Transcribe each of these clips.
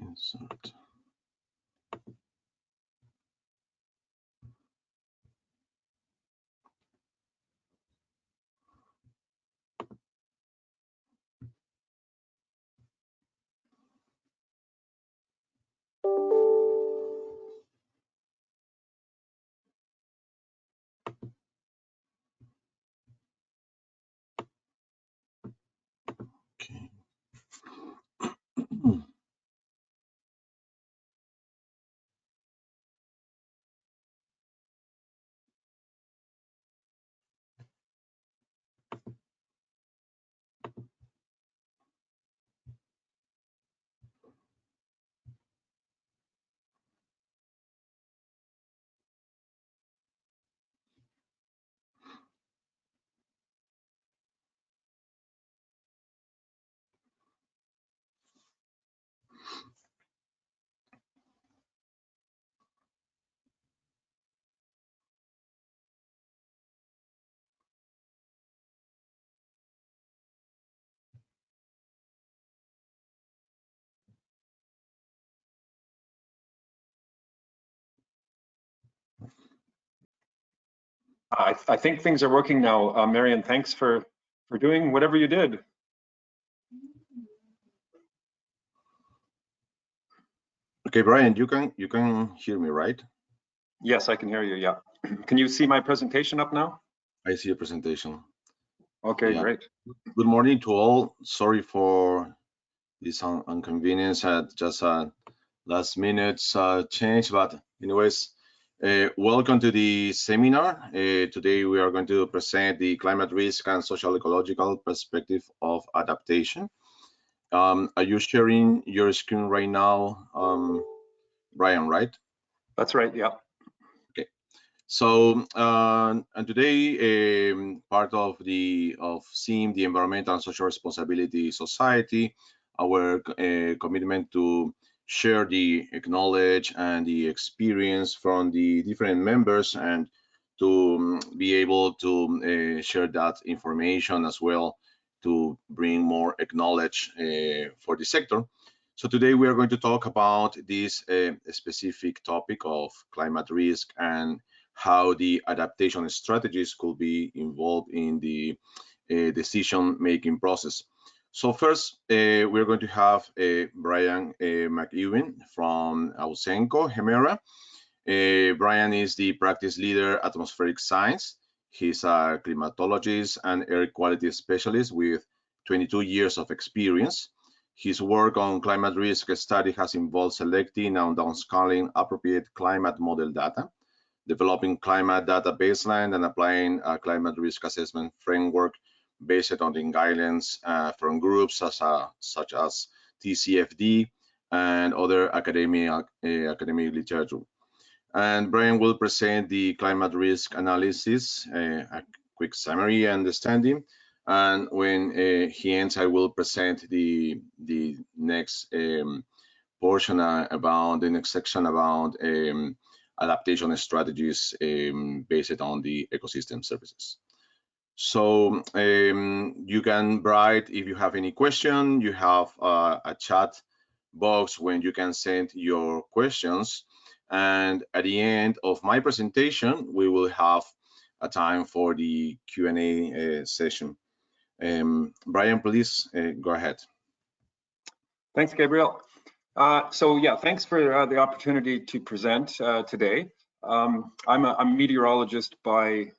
Insert. Okay. I think things are working now. Marion, thanks for doing whatever you did. Okay, Brian, you can hear me, right? Yes, I can hear you. Yeah. Can you see my presentation up now? I see your presentation. Okay, Yeah. great. Good morning to all. Sorry for this inconvenience at just a last minute change, but anyways, welcome to the seminar. Today we are going to present the climate risk and social ecological perspective of adaptation. Are you sharing your screen right now, Brian, right? That's right, yeah. Okay. So, and today, part of CIM, the Environmental and Social Responsibility Society, our commitment to share the knowledge and the experience from the different members and to be able to share that information as well to bring more knowledge for the sector. So today we are going to talk about this specific topic of climate risk and how the adaptation strategies could be involved in the decision-making process. So first, we're going to have Brian McEwen from Ausenco, Hemera. Brian is the practice leader, atmospheric science. He's a climatologist and air quality specialist with 22 years of experience. His work on climate risk study has involved selecting and downscaling appropriate climate model data, developing climate data baseline, and applying a climate risk assessment framework based on the guidelines from groups such as TCFD and other academic literature. And Brian will present the climate risk analysis, a quick summary and understanding. And when he ends, I will present the next portion about the next section about adaptation strategies based on the ecosystem services. So you can write if you have any question. You have a chat box when you can send your questions. And at the end of my presentation, we will have a time for the Q&A session. Brian, please go ahead. Thanks, Gabriel. So yeah, thanks for the opportunity to present today. I'm a meteorologist by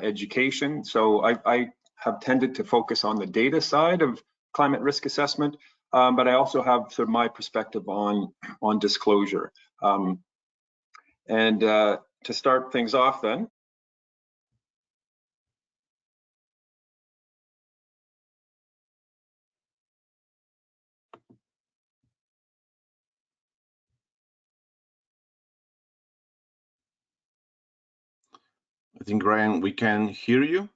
education, so I have tended to focus on the data side of climate risk assessment, but I also have sort of my perspective on disclosure. And to start things off then, I think, Ryan, we can hear you.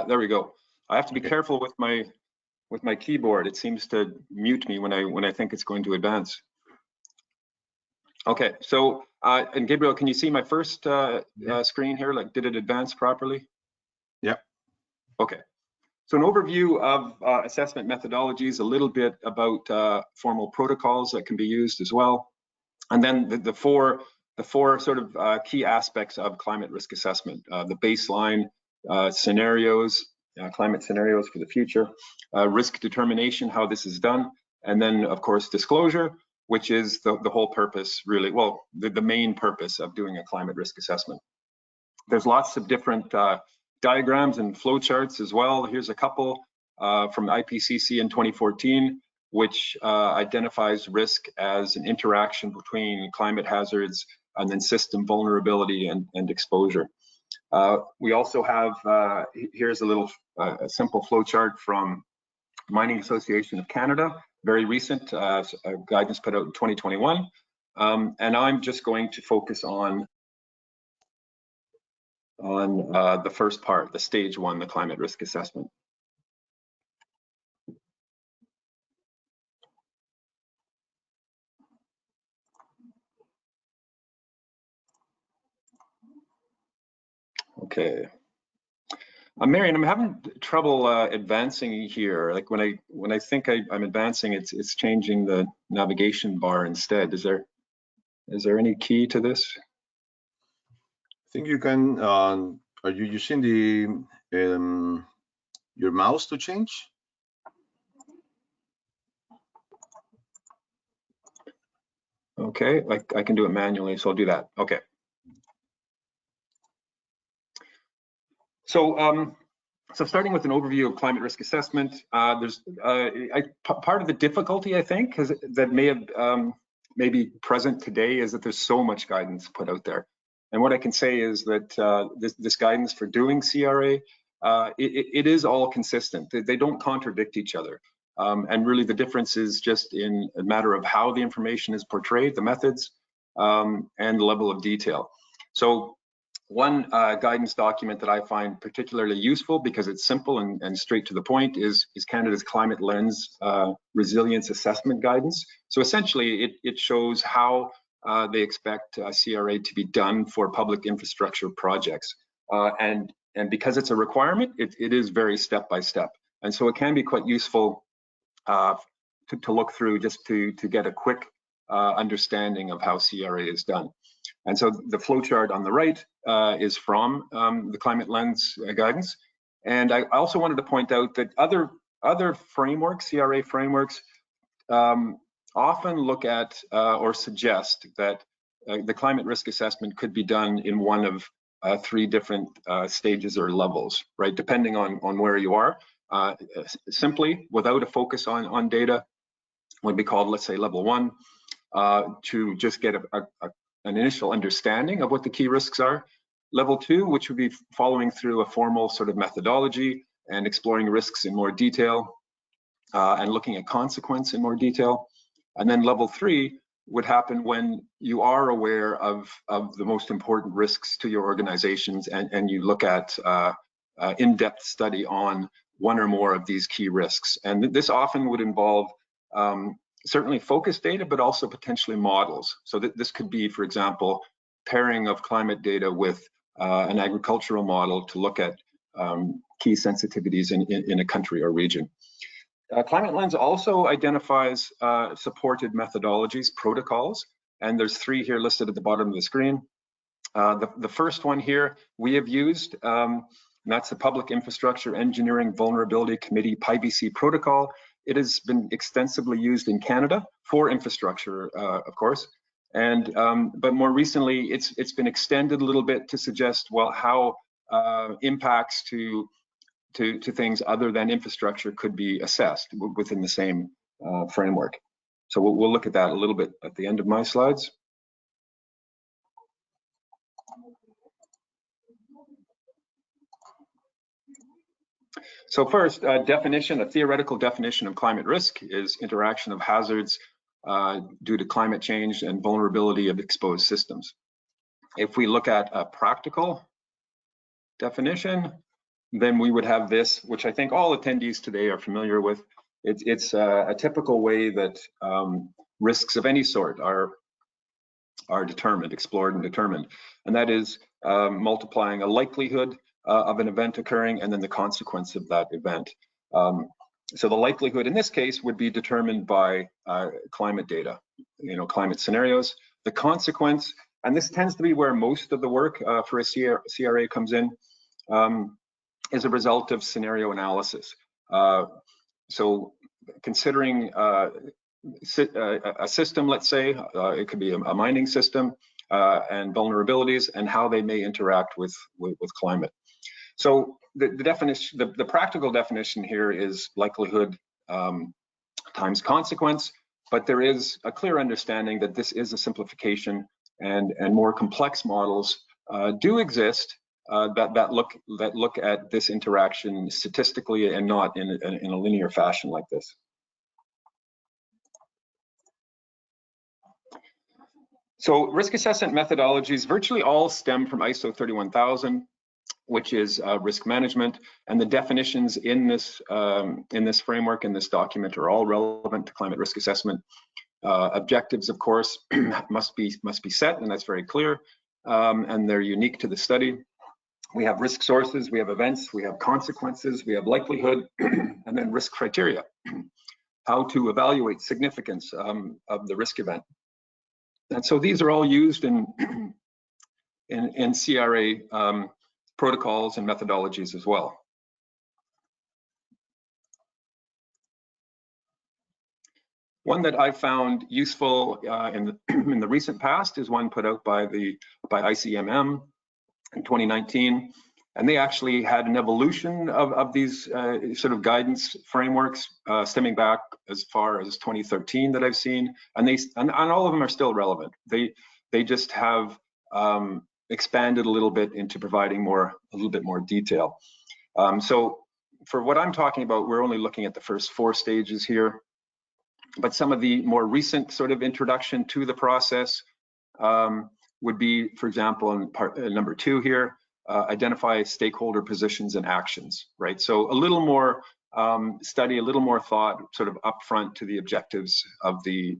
there we go. I have to be careful with my keyboard. It seems to mute me when I think it's going to advance. Okay, so and Gabriel, can you see my first screen here? Like, did it advance properly? Yeah. Okay. So an overview of assessment methodologies, a little bit about formal protocols that can be used as well, and then the four sort of key aspects of climate risk assessment: the baseline scenarios, climate scenarios for the future, risk determination, how this is done, and then of course disclosure, which is the whole purpose, really, well, the main purpose of doing a climate risk assessment. There's lots of different diagrams and flowcharts as well. Here's a couple from IPCC in 2014, which identifies risk as an interaction between climate hazards and then system vulnerability and exposure. We also have, here's a little simple flowchart from Mining Association of Canada, very recent guidance put out in 2021. And I'm just going to focus on the first part, the stage one, the climate risk assessment. Okay. Marion, I'm having trouble advancing here. Like when I think I'm advancing, it's changing the navigation bar instead. Is there any key to this? I think you can. Are you using the your mouse to change? Okay, I can do it manually, so I'll do that. Okay. So, so starting with an overview of climate risk assessment, there's part of the difficulty, I think, that may have maybe present today is that there's so much guidance put out there. And what I can say is that this guidance for doing CRA, it is all consistent. They don't contradict each other. And really the difference is just in a matter of how the information is portrayed, the methods, and the level of detail. So one guidance document that I find particularly useful because it's simple and straight to the point is Canada's Climate Lens Resilience Assessment Guidance. So essentially it shows how they expect CRA to be done for public infrastructure projects. And because it's a requirement, it is very step by step. And so it can be quite useful to look through just to get a quick understanding of how CRA is done. And so the flowchart on the right is from the Climate Lens guidance. And I also wanted to point out that other frameworks, CRA frameworks, often look at or suggest that the climate risk assessment could be done in one of three different stages or levels, right? Depending on where you are. Simply, without a focus on data, would be called, let's say, level 1, to just get an initial understanding of what the key risks are. Level 2, which would be following through a formal sort of methodology and exploring risks in more detail and looking at consequence in more detail. And then level 3 would happen when you are aware of the most important risks to your organizations and you look at in-depth study on one or more of these key risks. And this often would involve certainly focus data, but also potentially models. So this could be, for example, pairing of climate data with an agricultural model to look at key sensitivities in a country or region. Climate Lens also identifies supported methodologies, protocols, and there's 3 here listed at the bottom of the screen. The first one here we have used, and that's the Public Infrastructure Engineering Vulnerability Committee, PIVC protocol. It has been extensively used in Canada for infrastructure, of course, and but more recently it's been extended a little bit to suggest, well, how impacts to things other than infrastructure could be assessed within the same framework. So we'll look at that a little bit at the end of my slides. So first, definition, a theoretical definition of climate risk is interaction of hazards due to climate change and vulnerability of exposed systems. If we look at a practical definition, then we would have this, which I think all attendees today are familiar with. It's a typical way that risks of any sort are determined, explored and determined. And that is multiplying a likelihood of an event occurring and then the consequence of that event. So the likelihood in this case would be determined by climate data, climate scenarios. The consequence, and this tends to be where most of the work for a CRA comes in, is a result of scenario analysis. So considering a system, let's say, it could be a mining system, and vulnerabilities and how they may interact with climate. So the definition, the practical definition here is likelihood times consequence, but there is a clear understanding that this is a simplification, and more complex models do exist that look at this interaction statistically and not in a linear fashion like this. So risk assessment methodologies virtually all stem from ISO 31000, which is risk management, and the definitions in this framework, in this document, are all relevant to climate risk assessment. Objectives, of course, must be set, and that's very clear, and they're unique to the study. We have risk sources, we have events, we have consequences, we have likelihood, and then risk criteria, how to evaluate significance of the risk event. And so these are all used in CRA protocols and methodologies as well. One that I found useful in the recent past is one put out by ICMM in 2019, and they actually had an evolution of these sort of guidance frameworks stemming back as far as 2013 that I've seen, and all of them are still relevant. They just have expanded a little bit into providing a little bit more detail. So for what I'm talking about, we're only looking at the first 4 stages here, but some of the more recent sort of introduction to the process would be, for example, in part number 2 here, identify stakeholder positions and actions, right? So a little more study, a little more thought, sort of upfront to the objectives of the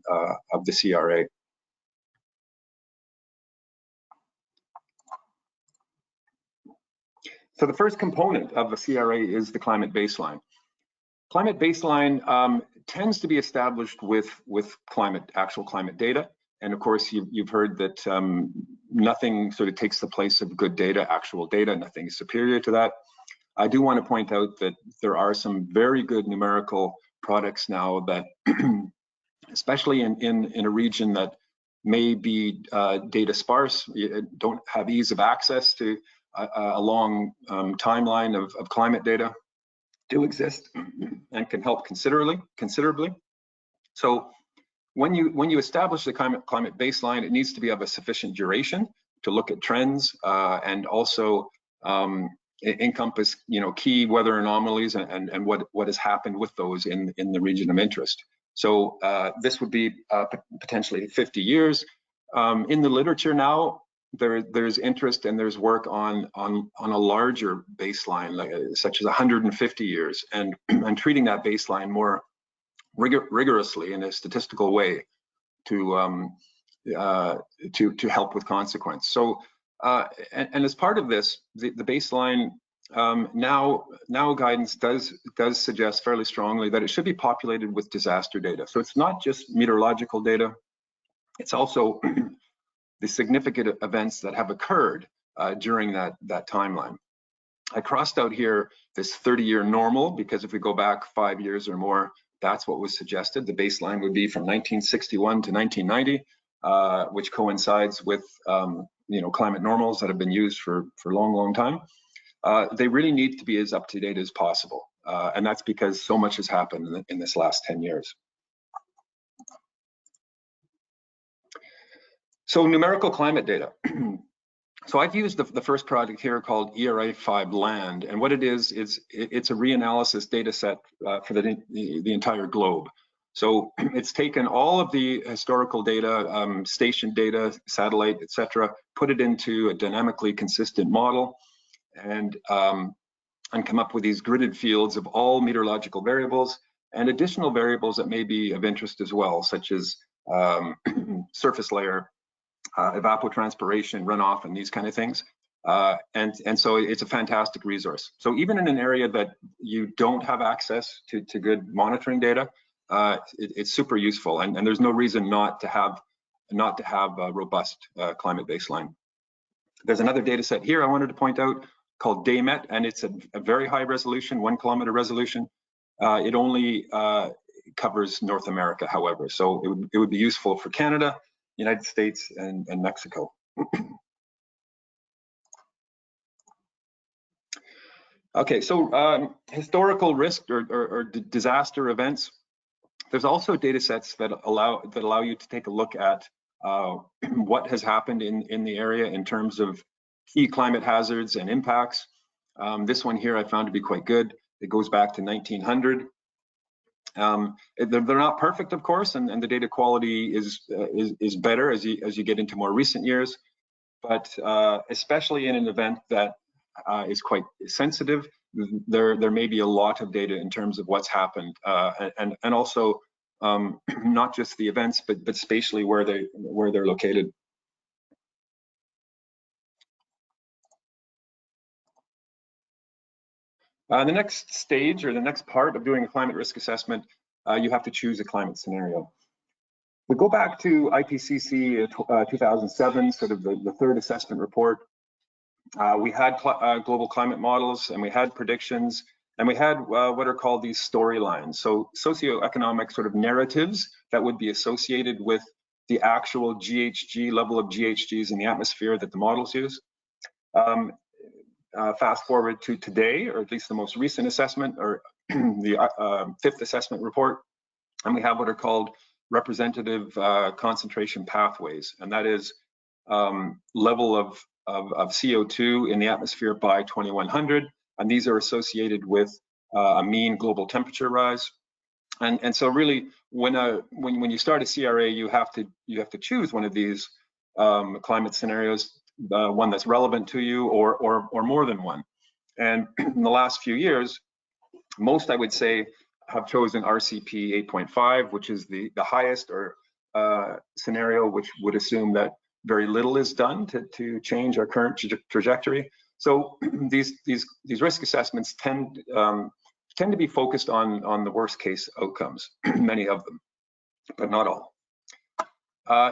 CRA. So the first component of the CRA is the climate baseline. Climate baseline tends to be established with actual climate data. And of course, you've heard that nothing sort of takes the place of good data, actual data, nothing is superior to that. I do want to point out that there are some very good numerical products now that, especially in a region that may be data sparse, don't have ease of access to a long timeline of climate data, do exist and can help considerably. So when you establish the climate baseline, it needs to be of a sufficient duration to look at trends and also encompass key weather anomalies and what has happened with those in the region of interest. So this would be potentially 50 years. In the literature now, there's interest and there's work on a larger baseline, such as 150 years, and treating that baseline more rigorously in a statistical way to help with consequence. So and as part of this, the baseline now guidance does suggest fairly strongly that it should be populated with disaster data. So it's not just meteorological data, it's also the significant events that have occurred during that timeline. I crossed out here this 30-year normal because if we go back 5 years or more, that's what was suggested. The baseline would be from 1961 to 1990, which coincides with climate normals that have been used for a long time. They really need to be as up to date as possible, and that's because so much has happened in this last 10 years. So numerical climate data. So I've used the first project here called ERA5 Land, and what it is it's a reanalysis data set for the entire globe. So it's taken all of the historical data, station data, satellite, etc., put it into a dynamically consistent model, and come up with these gridded fields of all meteorological variables and additional variables that may be of interest as well, such as surface layer, evapotranspiration, runoff, and these kind of things. And so it's a fantastic resource. So even in an area that you don't have access to good monitoring data, it's super useful, and there's no reason not to have a robust climate baseline. There's another data set here I wanted to point out called DayMet, and it's a very high resolution, 1 kilometer resolution. It only covers North America, however, so it would be useful for Canada, United States, and Mexico. Okay, so historical risk or disaster events. There's also data sets that allow you to take a look at what has happened in the area in terms of key climate hazards and impacts. This one here I found to be quite good. It goes back to 1900. They're not perfect, of course, and the data quality is better as you get into more recent years. But especially in an event that is quite sensitive, there may be a lot of data in terms of what's happened, and also not just the events, but spatially where they're located. The next stage, or the next part of doing a climate risk assessment, you have to choose a climate scenario. We go back to IPCC 2007, sort of the third assessment report. We had global climate models, and we had predictions, and we had what are called these storylines. So socioeconomic sort of narratives that would be associated with the actual GHG level of GHGs in the atmosphere that the models use. Fast forward to today, or at least the most recent assessment, or the fifth assessment report, and we have what are called representative concentration pathways, and that is level of CO2 in the atmosphere by 2100, and these are associated with a mean global temperature rise. And so really, when you start a CRA, you have to choose one of these climate scenarios, one that's relevant to you, or more than one. And in the last few years, most, I would say, have chosen RCP 8.5, which is the highest or scenario, which would assume that very little is done to change our current trajectory. So these risk assessments tend to be focused on the worst case outcomes, many of them, but not all.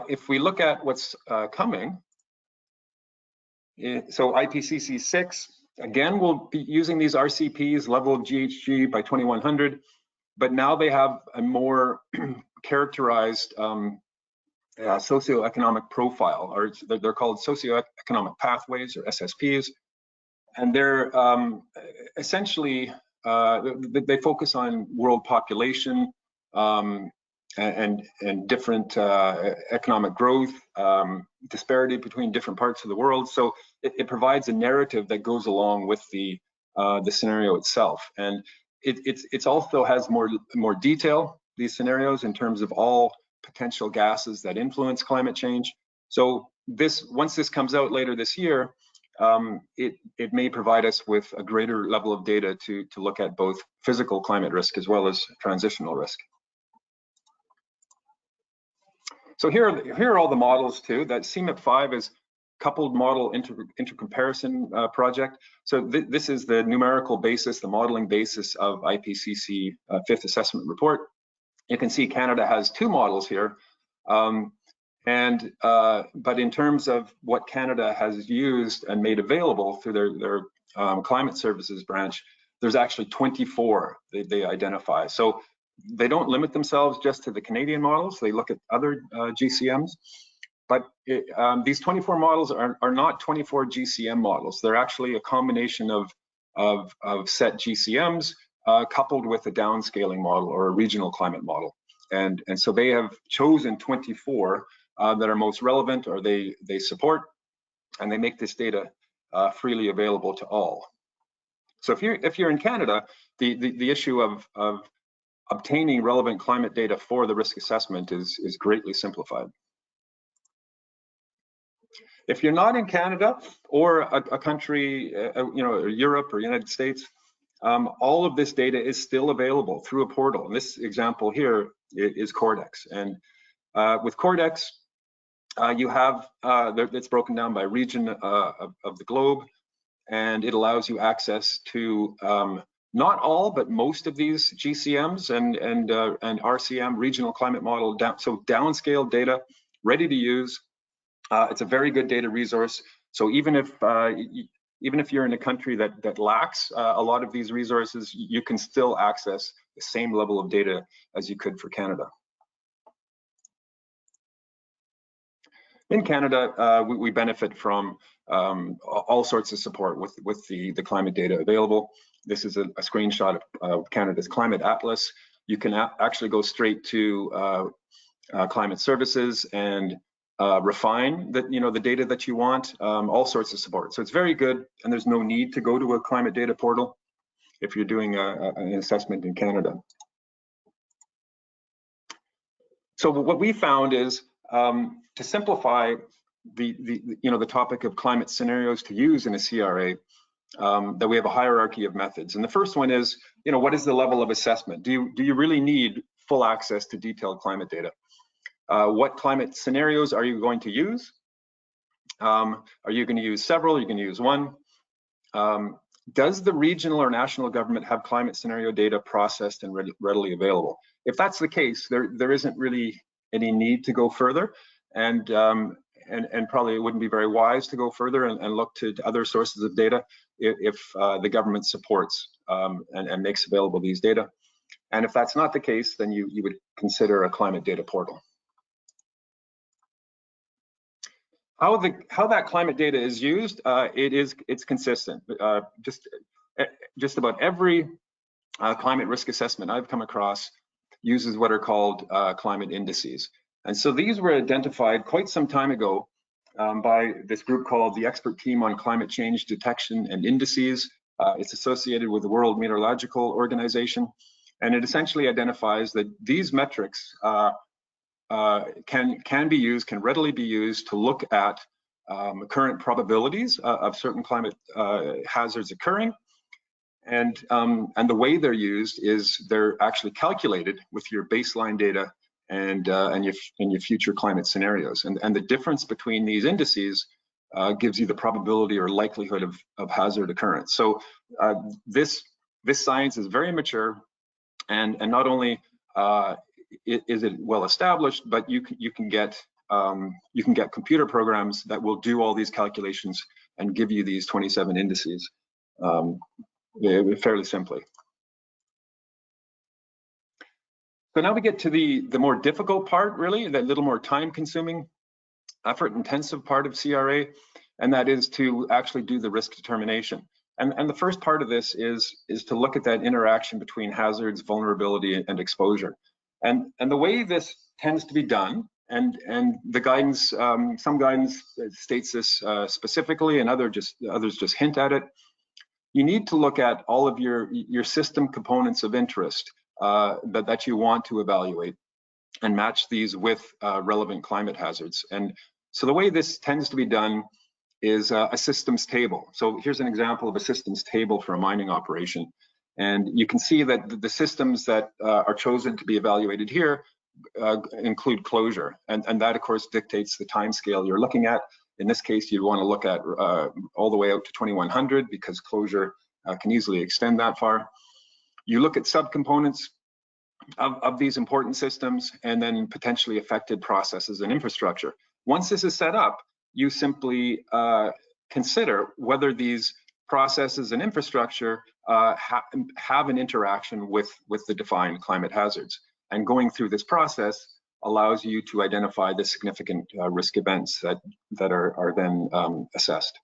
If we look at what's coming, so IPCC 6, again, we'll be using these RCPs, level of GHG by 2100, but now they have a more characterized socioeconomic profile, or they're called socioeconomic pathways, or SSPs, and they're essentially they focus on world population and different economic growth, disparity between different parts of the world. So it provides a narrative that goes along with the scenario itself, and it's also has more detail, these scenarios, in terms of all potential gases that influence climate change. So once this comes out later this year, it may provide us with a greater level of data to look at both physical climate risk as well as transitional risk. So here are all the models too. That CIM-ICM is coupled model intercomparison project. So this is the numerical basis, the modeling basis of IPCC fifth assessment report. You can see Canada has 2 models here, but in terms of what Canada has used and made available through their climate services branch, there's actually 24 they identify. So they don't limit themselves just to the Canadian models. They look at other GCMs, but these 24 models are not 24 GCM models. They're actually a combination of set GCMs coupled with a downscaling model or a regional climate model. And so they have chosen 24 that are most relevant, or they support, and they make this data freely available to all. So if you're in Canada, the issue of obtaining relevant climate data for the risk assessment is greatly simplified. If you're not in Canada or a country, Europe or United States, all of this data is still available through a portal. And this example here is Cordex. And with Cordex, you have, it's broken down by region of the globe, and it allows you access to not all, but most of these GCMs and RCM, regional climate model, so downscaled data, ready to use. It's a very good data resource. So even if you're in a country that lacks a lot of these resources, you can still access the same level of data as you could for Canada. In Canada, we benefit from all sorts of support with the climate data available. This is a screenshot of Canada's Climate Atlas. You can actually go straight to Climate Services and refine the data that you want, all sorts of support. So it's very good, and there's no need to go to a climate data portal if you're doing an assessment in Canada. So what we found is to simplify the topic of climate scenarios to use in a CRA, that we have a hierarchy of methods. And the first one is, what is the level of assessment? Do you really need full access to detailed climate data? What climate scenarios are you going to use? Are you going to use several? Are you going to use one? Does the regional or national government have climate scenario data processed and readily available? If that's the case, there isn't really any need to go further, and probably it wouldn't be very wise to go further and look to other sources of data if the government supports and makes available these data. And if that's not the case, then you would consider a climate data portal. How that climate data is used, it's consistent. Just about every climate risk assessment I've come across uses what are called climate indices. And so these were identified quite some time ago by this group called the Expert Team on Climate Change Detection and Indices. It's associated with the World Meteorological Organization, and it essentially identifies that these metrics can readily be used to look at current probabilities of certain climate hazards occurring. And the way they're used is they're actually calculated with your baseline data and your future climate scenarios. And the difference between these indices gives you the probability or likelihood of hazard occurrence. So this science is very mature, and not only is it well established, but you can get computer programs that will do all these calculations and give you these 27 indices fairly simply. So now we get to the more difficult part, really, the little more time-consuming, effort-intensive part of CRA, and that is to actually do the risk determination. And the first part of this is to look at that interaction between hazards, vulnerability, and exposure. And the way this tends to be done, and the guidance, some guidance states this specifically, and others just hint at it. You need to look at all of your system components of interest that you want to evaluate, and match these with relevant climate hazards. And so the way this tends to be done is a systems table. So here's an example of a systems table for a mining operation. And you can see that the systems that are chosen to be evaluated here include closure. And that, of course, dictates the time scale you're looking at. In this case, you'd want to look at all the way out to 2100, because closure can easily extend that far. You look at subcomponents of these important systems, and then potentially affected processes and infrastructure. Once this is set up, you simply consider whether these processes and infrastructure have an interaction with the defined climate hazards. And going through this process allows you to identify the significant risk events that are then assessed.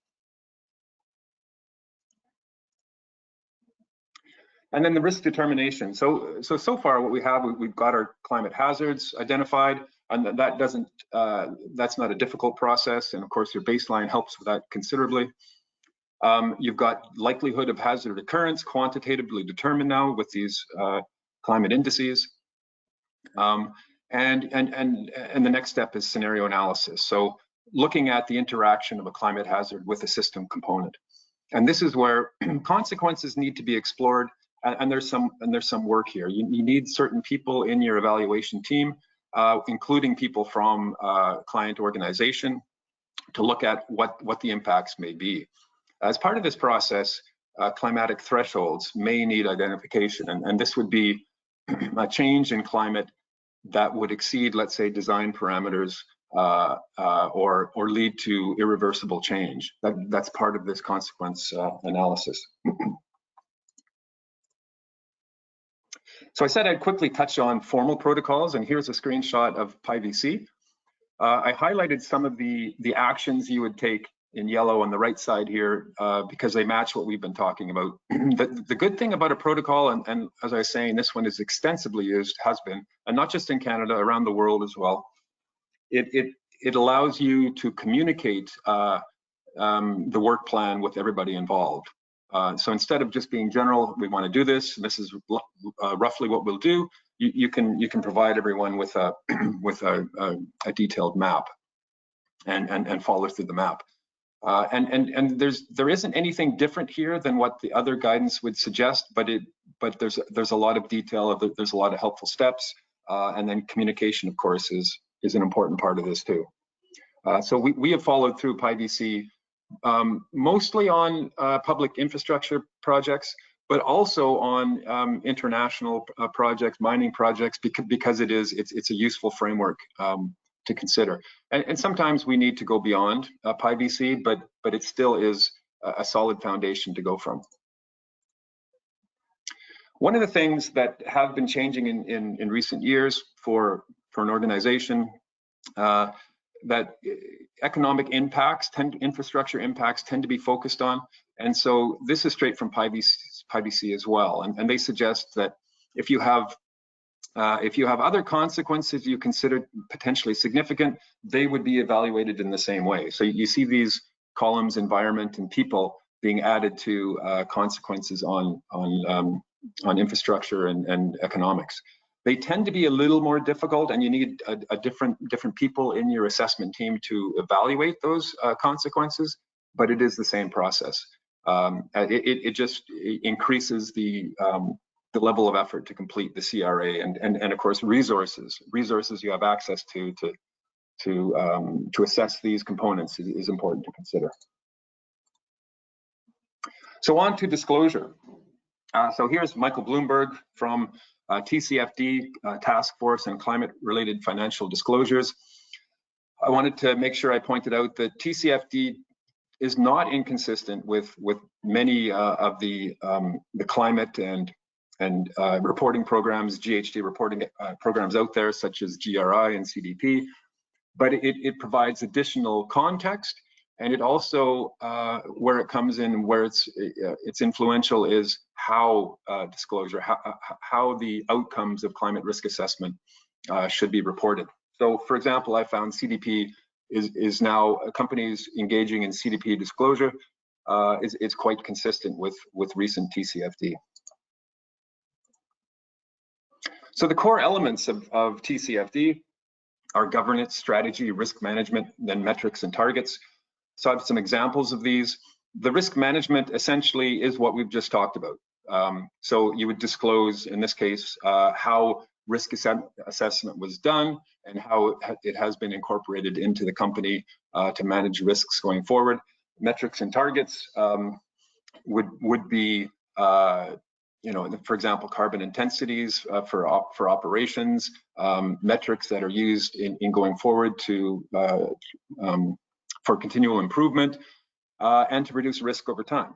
And then the risk determination. So far what we have, we've got our climate hazards identified, and that's not a difficult process. And of course, your baseline helps with that considerably. You've got likelihood of hazard occurrence quantitatively determined now with these climate indices. And the next step is scenario analysis. So looking at the interaction of a climate hazard with a system component. And this is where consequences need to be explored. And there's some work here. You need certain people in your evaluation team including people from client organization, to look at what the impacts may be. As part of this process, climatic thresholds may need identification, and this would be a change in climate that would exceed, let's say, design parameters or lead to irreversible change. That's part of this consequence analysis. So I said I'd quickly touch on formal protocols, and here's a screenshot of PIVC. I highlighted some of the actions you would take in yellow on the right side here because they match what we've been talking about. The good thing about a protocol, and as I was saying, this one is extensively used, has been, and not just in Canada, around the world as well. It allows you to communicate the work plan with everybody involved. So instead of just being general, we want to do this, and this is roughly what we'll do, you can provide everyone with a detailed map and follow through the map. And there isn't anything different here than what the other guidance would suggest, but there's a lot of detail, there's a lot of helpful steps, and then communication, of course, is an important part of this too. So we have followed through PIVC mostly on public infrastructure projects, but also on international projects, mining projects, because it's a useful framework to consider. And sometimes we need to go beyond PIVC, but it still is a solid foundation to go from. One of the things that have been changing in recent years for an organization, that economic impacts, infrastructure impacts tend to be focused on. And so this is straight from PIVC as well. And they suggest that if you have other consequences you consider potentially significant, they would be evaluated in the same way. So you see these columns, environment and people, being added to consequences on infrastructure and economics. They tend to be a little more difficult, and you need a different people in your assessment team to evaluate those consequences, but it is the same process. It just increases the level of effort to complete the CRA, and of course resources you have access to assess these components is important to consider. So on to disclosure. So here's Michael Bloomberg from TCFD, Task Force on Climate-Related Financial Disclosures. I wanted to make sure I pointed out that TCFD is not inconsistent with many of the climate and reporting programs, GHG reporting programs out there, such as GRI and CDP, but it provides additional context. And it also, where it comes in, where it's influential, is how disclosure, how the outcomes of climate risk assessment should be reported. So, for example, I found CDP is now companies engaging in CDP disclosure is quite consistent with recent TCFD. So the core elements of TCFD are governance, strategy, risk management, then metrics and targets. So I have some examples of these. The risk management essentially is what we've just talked about. So you would disclose, in this case, how risk assessment was done and how it has been incorporated into the company to manage risks going forward. Metrics and targets would be, for example, carbon intensities for operations, metrics that are used in going forward to for continual improvement and to reduce risk over time.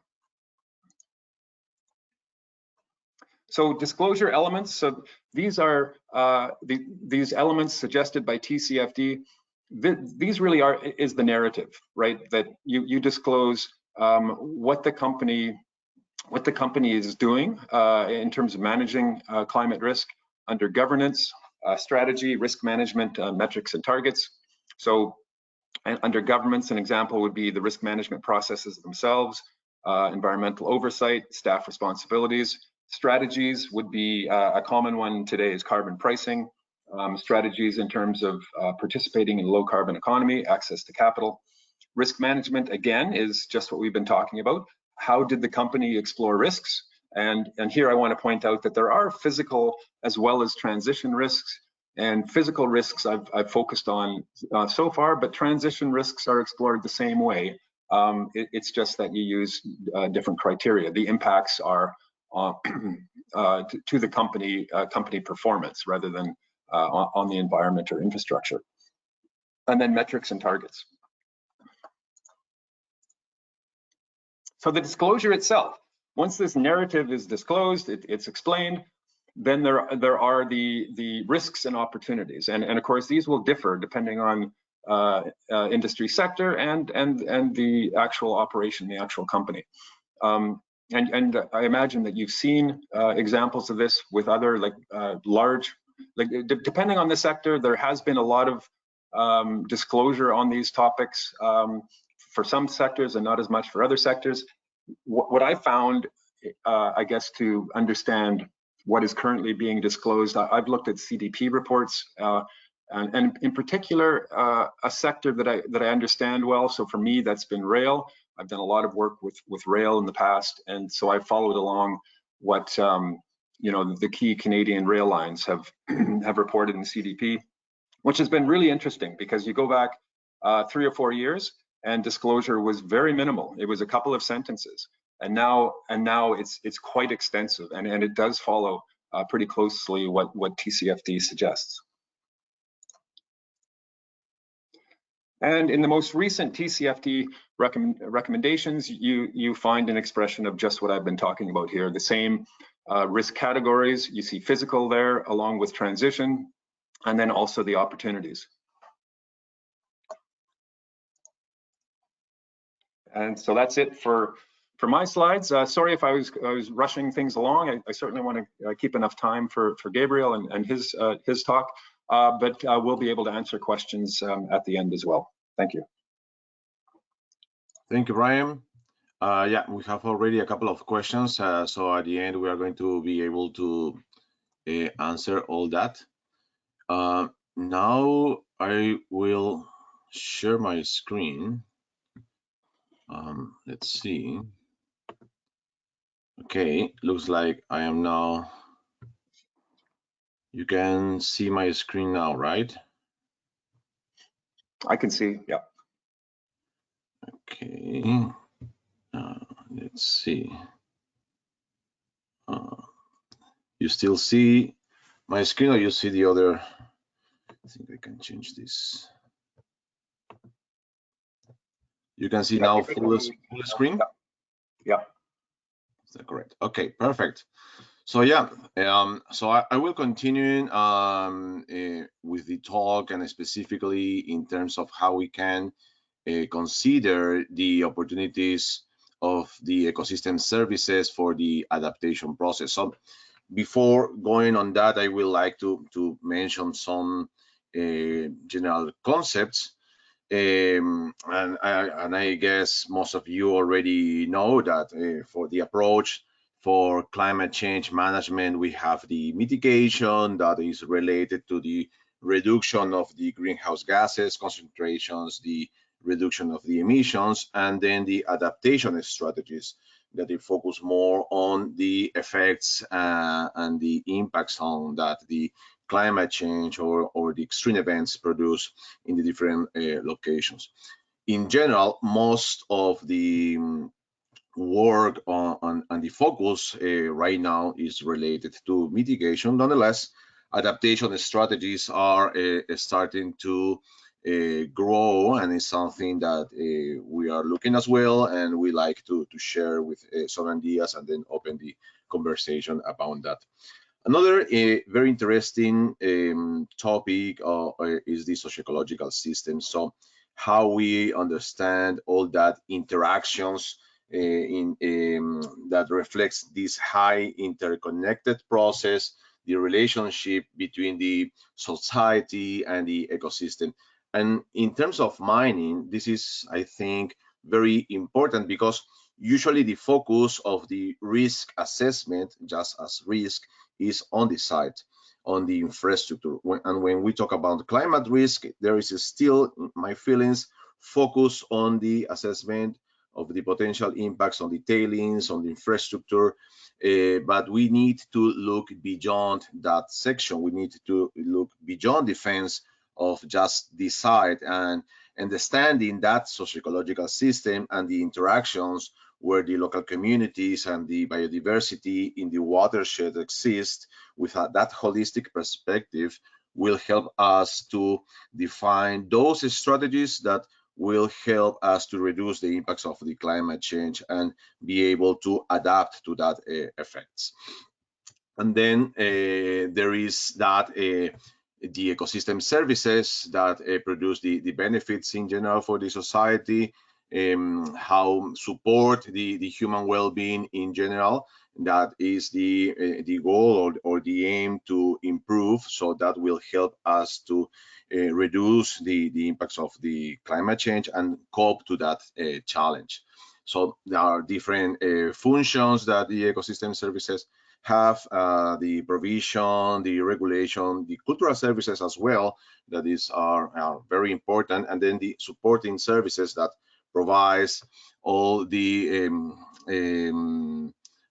So disclosure elements. So these are these elements suggested by TCFD. These really is the narrative, right? That you disclose what the company is doing in terms of managing climate risk under governance, strategy, risk management, metrics and targets. So under governance, an example would be the risk management processes themselves, environmental oversight, staff responsibilities. Strategies would be a common one today is carbon pricing, strategies in terms of participating in low carbon economy, access to capital. Risk management, again, is just what we've been talking about. How did the company explore risks? And here I want to point out that there are physical as well as transition risks And physical risks I've focused on so far, but transition risks are explored the same way. It's just that you use different criteria. The impacts are to the company performance rather than on the environment or infrastructure. And then metrics and targets. So the disclosure itself, once this narrative is disclosed, it's explained, then there are the risks and opportunities, and of course these will differ depending on industry sector and the actual operation, the actual company. And I imagine that you've seen examples of this with other large, depending on the sector, there has been a lot of disclosure on these topics for some sectors and not as much for other sectors. What I found, I guess, to understand what is currently being disclosed, I've looked at CDP reports, and in particular, a sector that I understand well. So for me, that's been rail. I've done a lot of work with rail in the past, and so I followed along what the key Canadian rail lines have reported in CDP, which has been really interesting because you go back 3 or 4 years and disclosure was very minimal. It was a couple of sentences. And now it's quite extensive, and it does follow pretty closely what TCFD suggests. And in the most recent TCFD recommendations, you find an expression of just what I've been talking about here. The same risk categories. You see physical there, along with transition, and then also the opportunities. And so that's it for my slides. Sorry if I was rushing things along. I certainly want to keep enough time for Gabriel and his talk, but we'll be able to answer questions at the end as well. Thank you. Thank you, Brian. Yeah, we have already a couple of questions. So at the end, we are going to be able to answer all that. Now I will share my screen. Let's see. Okay, looks like I am now. You can see my screen now, right? I can see, yeah. Okay, let's see. You still see my screen, or you see the other? I think I can change this. You can see now full screen? Yeah. Is that correct? Okay, perfect. So yeah, so I will continue with the talk, and specifically in terms of how we can consider the opportunities of the ecosystem services for the adaptation process. So before going on that, I would like to mention some general concepts. And I guess most of you already know that for the approach for climate change management, we have the mitigation that is related to the reduction of the greenhouse gases concentrations, the reduction of the emissions, and then the adaptation strategies that they focus more on the effects and the impacts on that the climate change or the extreme events produce in the different locations. In general, most of the work on the focus right now is related to mitigation. Nonetheless, adaptation strategies are starting to grow, and it's something that we are looking as well, and we like to share with some ideas and then open the conversation about that. Another very interesting topic is the socio-ecological system. So how we understand all that interactions that reflects this high interconnected process, the relationship between the society and the ecosystem. And in terms of mining, this is, I think, very important, because usually the focus of the risk assessment, just as risk, is on the site, on the infrastructure. And when we talk about climate risk, there is still, in my feelings, focus on the assessment of the potential impacts on the tailings, on the infrastructure, but we need to look beyond that section. We need to look beyond the fence of just the site and understanding that socio-ecological system and the interactions where the local communities and the biodiversity in the watershed exist with that holistic perspective will help us to define those strategies that will help us to reduce the impacts of the climate change and be able to adapt to that effects. And then there is that the ecosystem services that produce the benefits in general for the society, how support the human well-being in general. That is the goal or the aim to improve, so that will help us to reduce the impacts of the climate change and cope to that challenge. So there are different functions that the ecosystem services have, the provision, the regulation, the cultural services as well, that are very important, and then the supporting services that provides all the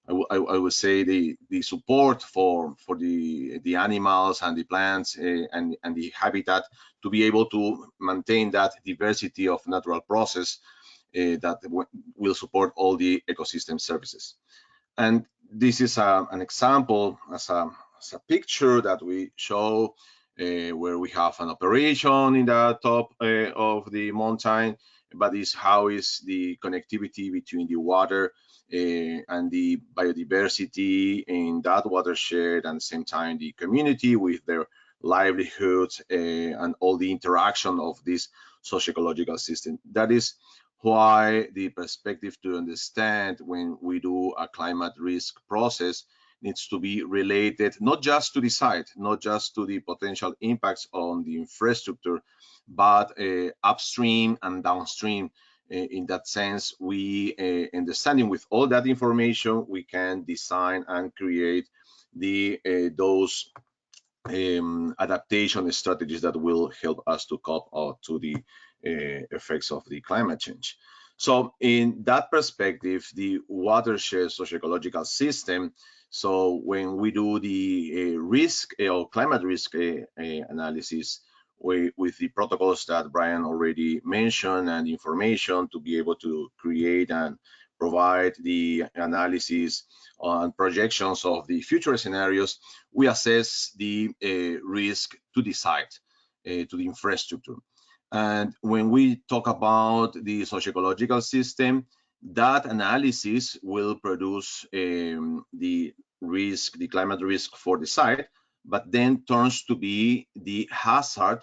I would say the support for the animals and the plants and the habitat to be able to maintain that diversity of natural process that will support all the ecosystem services. And this is an example as a picture that we show where we have an operation in the top of the mountain, but is how is the connectivity between the water and the biodiversity in that watershed, and at the same time the community with their livelihoods and all the interaction of this socio-ecological system. That is why the perspective to understand when we do a climate risk process needs to be related not just to the site, not just to the potential impacts on the infrastructure, but upstream and downstream. In that sense, we understanding with all that information, we can design and create those adaptation strategies that will help us to cope to the effects of the climate change. So in that perspective, the watershed socio-ecological system, so when we do the risk or climate risk analysis with the protocols that Brian already mentioned and information to be able to create and provide the analysis on projections of the future scenarios, we assess the risk to the site, to the infrastructure. And when we talk about the socio-ecological system, that analysis will produce the risk, the climate risk for the site, but then turns to be the hazard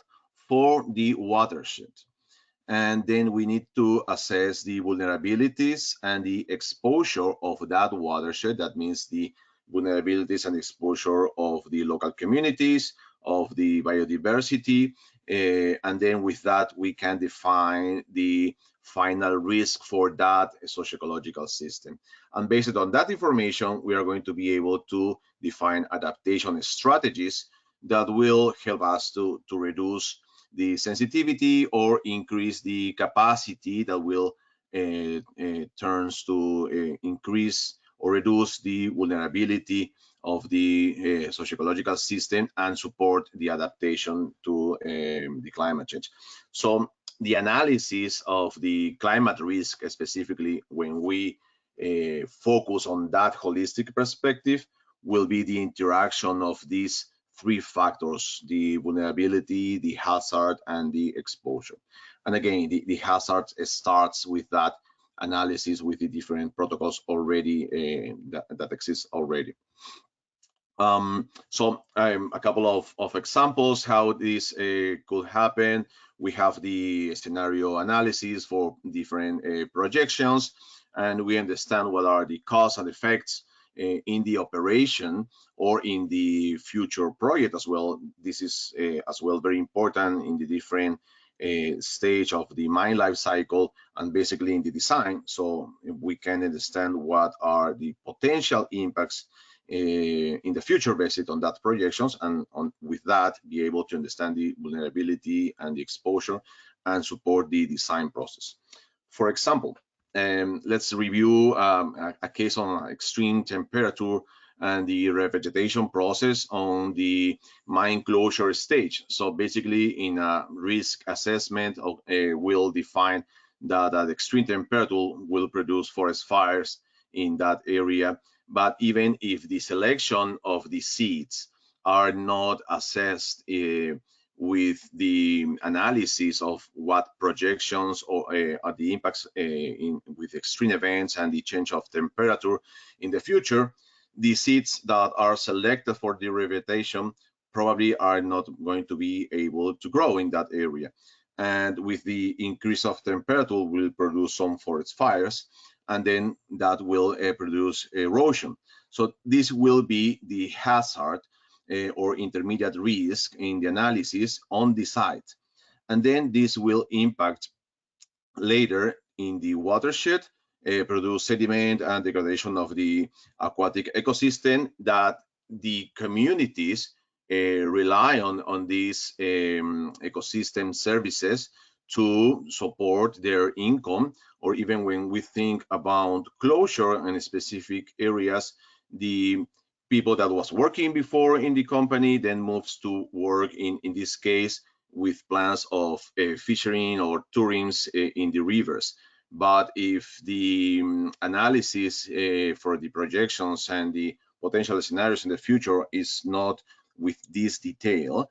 for the watershed. And then we need to assess the vulnerabilities and the exposure of that watershed. That means the vulnerabilities and exposure of the local communities, of the biodiversity, and then with that we can define the final risk for that socio-ecological system. And based on that information, we are going to be able to define adaptation strategies that will help us to reduce the sensitivity or increase the capacity that will turns to increase or reduce the vulnerability of the socio-ecological system and support the adaptation to the climate change. So the analysis of the climate risk, specifically when we focus on that holistic perspective, will be the interaction of these three factors: the vulnerability, the hazard, and the exposure. And again, the hazard starts with that analysis with the different protocols already that exist already. So a couple of examples how this could happen. We have the scenario analysis for different projections, and we understand what are the causes and effects in the operation or in the future project as well. This is as well very important in the different stage of the mine life cycle and basically in the design, so we can understand what are the potential impacts in the future based on that projections, and with that be able to understand the vulnerability and the exposure and support the design process. For example, let's review a case on extreme temperature and the revegetation process on the mine closure stage. So basically, in a risk assessment, we'll define that at extreme temperature will produce forest fires in that area. But even if the selection of the seeds are not assessed with the analysis of what projections or the impacts with extreme events and the change of temperature in the future, the seeds that are selected for the revegetation probably are not going to be able to grow in that area. And with the increase of temperature will produce some forest fires, and then that will produce erosion. So this will be the hazard or intermediate risk in the analysis on the site. And then this will impact later in the watershed, produce sediment and degradation of the aquatic ecosystem that the communities rely on these ecosystem services to support their income. Or even when we think about closure in specific areas, the people that was working before in the company then moves to work in this case with plans of fishing or tourism in the rivers. But if the analysis for the projections and the potential scenarios in the future is not with this detail,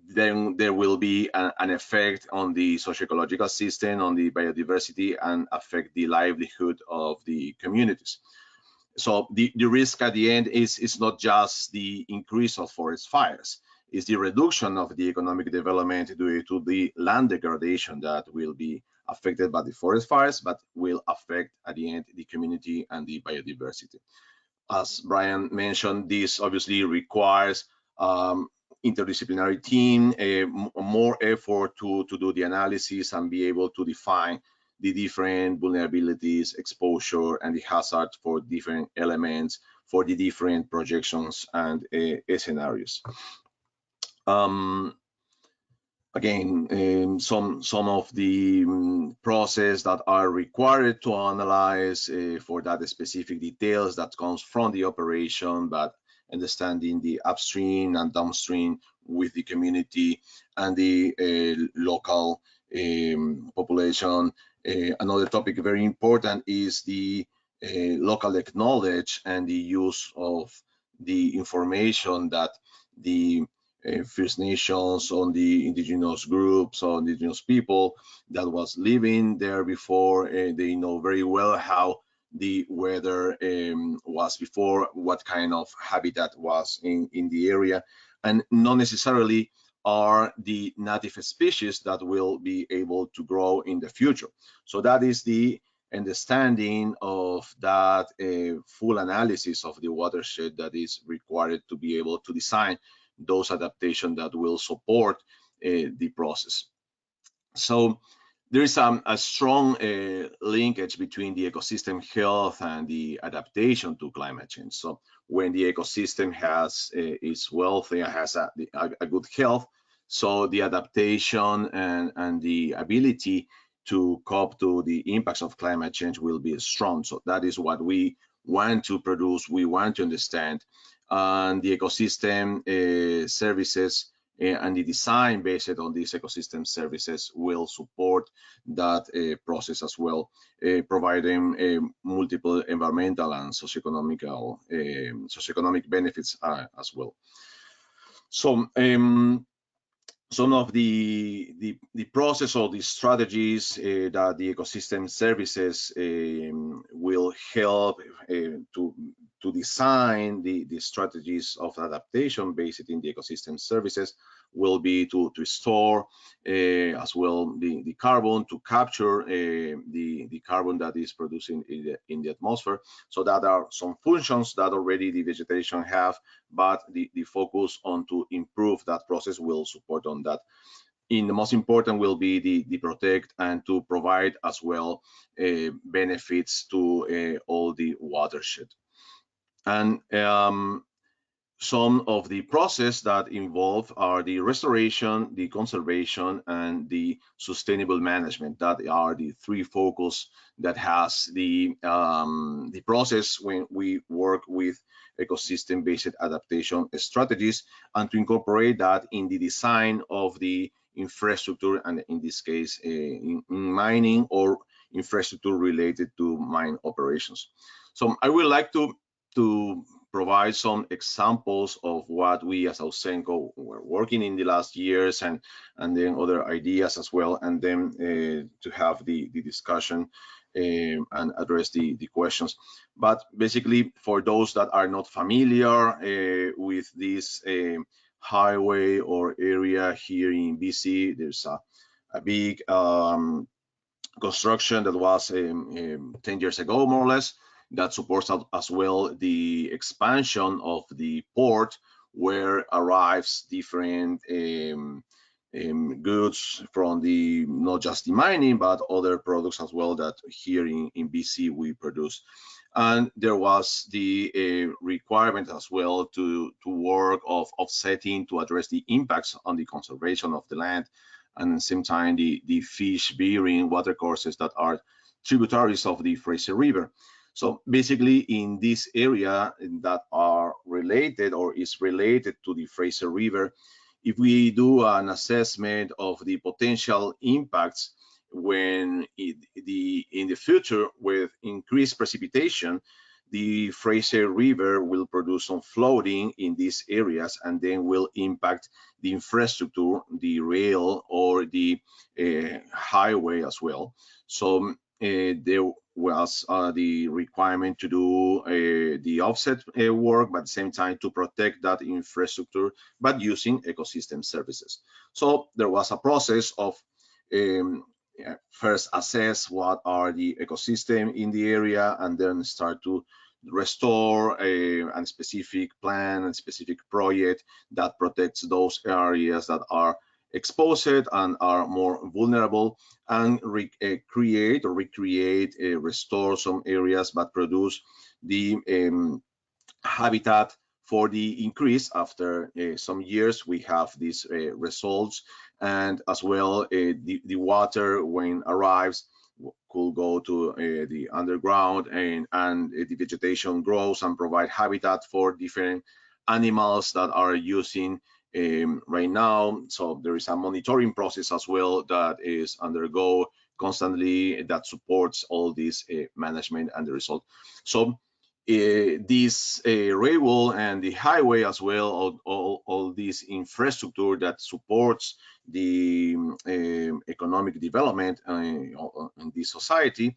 then there will be an effect on the socio-ecological system, on the biodiversity, and affect the livelihood of the communities. So the risk at the end is not just the increase of forest fires, it's the reduction of the economic development due to the land degradation that will be affected by the forest fires, but will affect at the end the community and the biodiversity. As Brian mentioned, this obviously requires interdisciplinary team, more effort to do the analysis and be able to define the different vulnerabilities, exposure, and the hazards for different elements for the different projections and scenarios. Again, some of the process that are required to analyze for that specific details that comes from the operation, but understanding the upstream and downstream with the community and the local population. Another topic very important is the local knowledge and the use of the information that the First Nations, on the indigenous groups, or indigenous people that was living there before. They know very well how the weather was before, what kind of habitat was in the area, and not necessarily are the native species that will be able to grow in the future. So that is the understanding of that full analysis of the watershed that is required to be able to design those adaptations that will support the process. So there is a strong linkage between the ecosystem health and the adaptation to climate change. So when the ecosystem is wealthy and has a good health, so the adaptation and the ability to cope to the impacts of climate change will be strong. So that is what we want to produce, we want to understand. And the ecosystem services and the design based on these ecosystem services will support that process as well, providing multiple environmental and socioeconomic benefits as well. So some of the process or the strategies that the ecosystem services will help to design the strategies of adaptation based in the ecosystem services will be to store as well the carbon, to capture the carbon that is produced in the atmosphere. So that are some functions that already the vegetation have, but the focus on to improve that process will support on that. The most important will be the protect and to provide as well benefits to all the watershed. And some of the process that involve are the restoration, the conservation, and the sustainable management. That are the three focus that has the process when we work with ecosystem-based adaptation strategies, and to incorporate that in the design of the infrastructure, and in this case, in mining or infrastructure related to mine operations. So I would like to provide some examples of what we as Ausenco were working in the last years, and then other ideas as well, and then to have the discussion and address the questions. But basically, for those that are not familiar with this highway or area here in BC, there's a big construction that was 10 years ago, more or less, that supports as well the expansion of the port, where arrives different goods from the not just the mining but other products as well that here in BC we produce. And there was the requirement as well to work of offsetting to address the impacts on the conservation of the land, and at the same time the fish-bearing watercourses that are tributaries of the Fraser River. So basically, in this area that are related or is related to the Fraser River, if we do an assessment of the potential impacts when in the future with increased precipitation, the Fraser River will produce some flooding in these areas, and then will impact the infrastructure, the rail or the highway as well. So there was the requirement to do the offset work, but at the same time to protect that infrastructure, but using ecosystem services. So there was a process of first assess what are the ecosystem in the area, and then start to restore a specific plan and specific project that protects those areas that are exposed and are more vulnerable, and create or recreate, restore some areas, but produce the habitat for the increase. After some years, we have these results, and as well the water when arrives could go to the underground, and the vegetation grows and provide habitat for different animals that are using right now. So there is a monitoring process as well that is undergo constantly that supports all this management and the result. So this railway and the highway as well, all this infrastructure that supports the economic development in this society,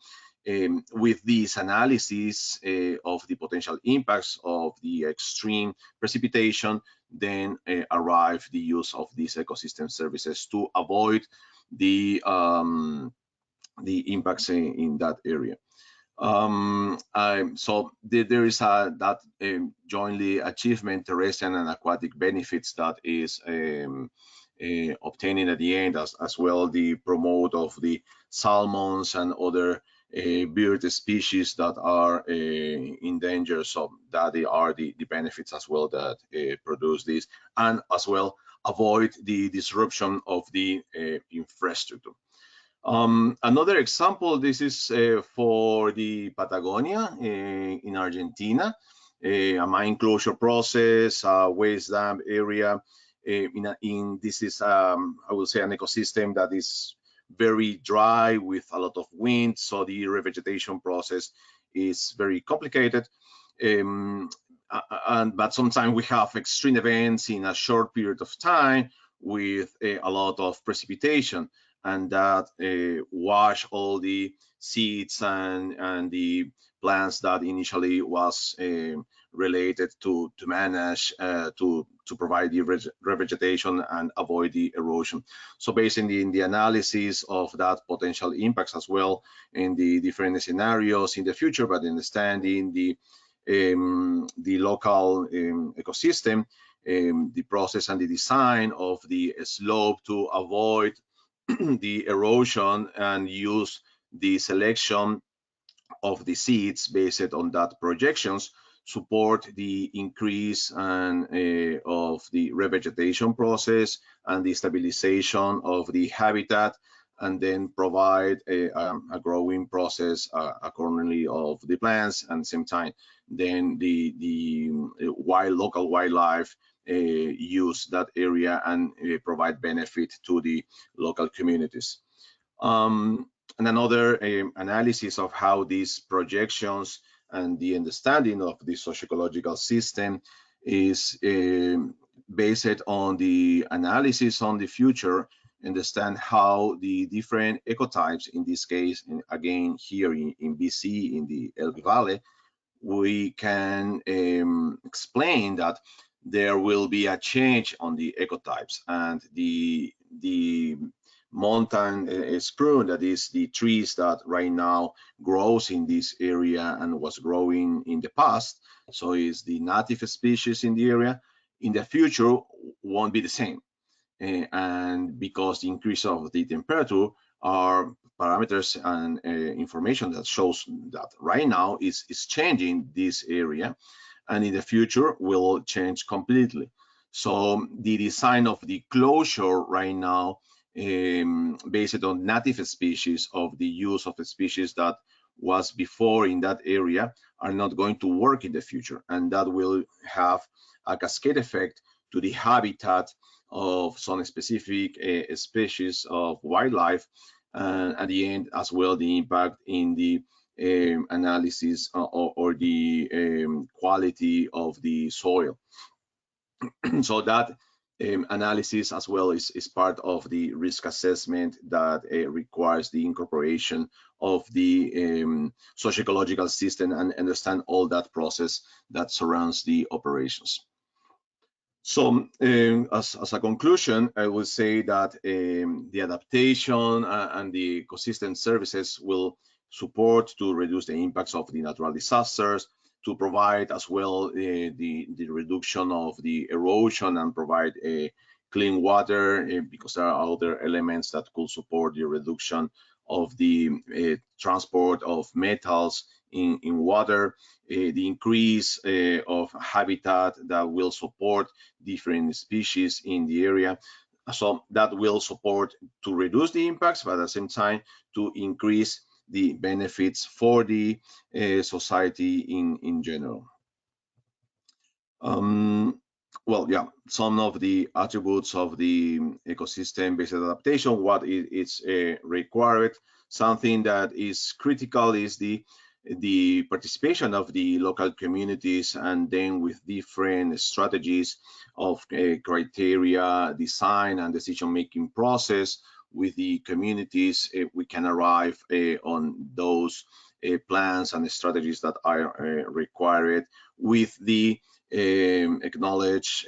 with this analysis of the potential impacts of the extreme precipitation, then arrive the use of these ecosystem services to avoid the impacts in that area. So there is that jointly achievement, terrestrial and aquatic benefits that is obtaining at the end, as well the promote of the salmons and other bird species that are in danger. So that they are the benefits as well that produce this, and as well avoid the disruption of the infrastructure. Another example, this is for the Patagonia in Argentina, a mine closure process, waste dam area. This is, I will say, an ecosystem that is very dry with a lot of wind, so the revegetation process is very complicated. But sometimes we have extreme events in a short period of time with a lot of precipitation, and that wash all the seeds and the plants that initially was related to manage to provide the revegetation and avoid the erosion. So based in the analysis of that potential impacts as well in the different scenarios in the future, but understanding the local ecosystem, the process and the design of the slope to avoid the erosion, and use the selection of the seeds based on that projections support the increase and of the revegetation process and the stabilization of the habitat, and then provide a growing process accordingly of the plants, and same time then the local wildlife use that area and provide benefit to the local communities. And another analysis of how these projections and the understanding of the socio-ecological system is based on the analysis on the future, understand how the different ecotypes, in this case, again here in BC, in the Elbe Valley, we can explain that there will be a change on the ecotypes, and the mountain spruce, that is the trees that right now grows in this area and was growing in the past, so is the native species in the area, in the future won't be the same. And because the increase of the temperature are parameters and information that shows that right now is changing this area, and in the future will change completely. So the design of the closure right now, based on native species, of the use of the species that was before in that area, are not going to work in the future, and that will have a cascade effect to the habitat of some specific species of wildlife, and at the end as well the impact in the analysis or the quality of the soil. So that analysis as well is part of the risk assessment that requires the incorporation of the socio-ecological system and understand all that process that surrounds the operations. So as a conclusion, I will say that the adaptation and the ecosystem services will support to reduce the impacts of the natural disasters, to provide as well the reduction of the erosion and provide clean water, because there are other elements that could support the reduction of the transport of metals in water, the increase of habitat that will support different species in the area. So that will support to reduce the impacts, but at the same time to increase the benefits for the society in general. Well, yeah, some of the attributes of the ecosystem-based adaptation, what it's required. Something that is critical is the participation of the local communities, and then with different strategies of criteria, design, and decision-making process with the communities, we can arrive on those plans and strategies that are required with the acknowledged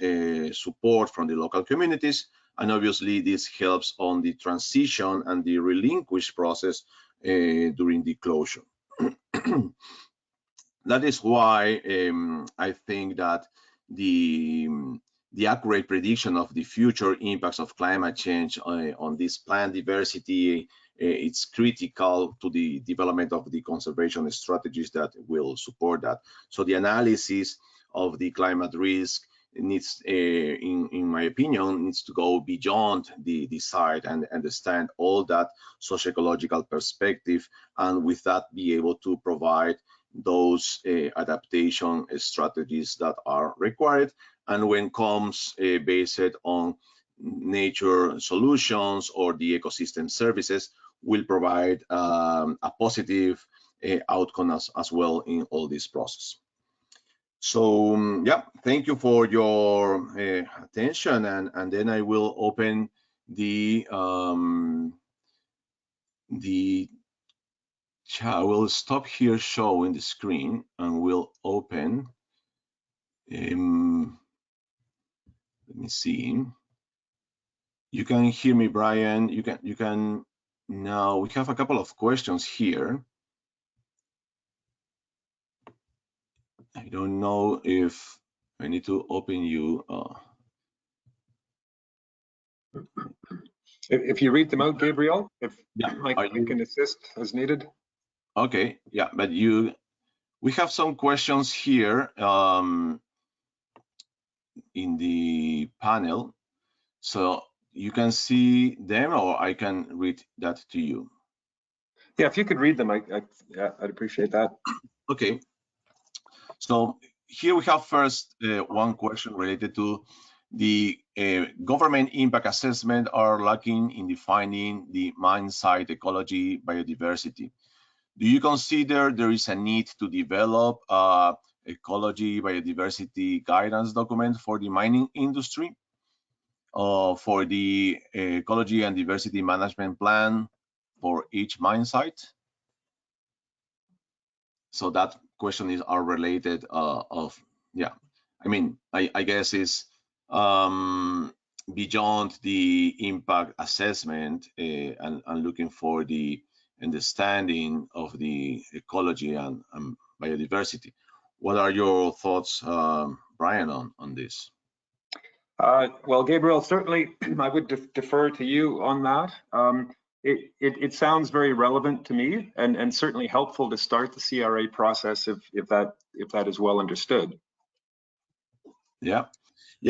support from the local communities. And obviously this helps on the transition and the relinquish process during the closure. That is why I think that the accurate prediction of the future impacts of climate change on this plant diversity, it's critical to the development of the conservation strategies that will support that. So the analysis of the climate risk needs, in my opinion, needs to go beyond the site and understand all that socio-ecological perspective, and with that be able to provide those adaptation strategies that are required. And when comes based on nature solutions or the ecosystem services, will provide a positive outcome as well in all this process. So yeah, thank you for your attention, and then I will open the chat. I will stop here showing the screen and we'll open. Let me see. You can hear me, Brian. You can now. We have a couple of questions here. I don't know if I need to open you. If you read them out, Gabriel, if yeah, I can assist as needed. Okay, yeah, but We have some questions here in the panel. So you can see them, or I can read that to you. Yeah, if you could read them, I'd appreciate that. Okay. So here we have first one question related to the government impact assessment are lacking in defining the mine site ecology biodiversity. Do you consider there is a need to develop ecology biodiversity guidance document for the mining industry? For the ecology and diversity management plan for each mine site? So that question is are related I mean, I guess is beyond the impact assessment and looking for the understanding of the ecology and biodiversity. What are your thoughts, Brian, on this? Well, Gabriel, certainly I would defer to you on that. It sounds very relevant to me, and certainly helpful to start the CRA process if that is well understood. Yeah,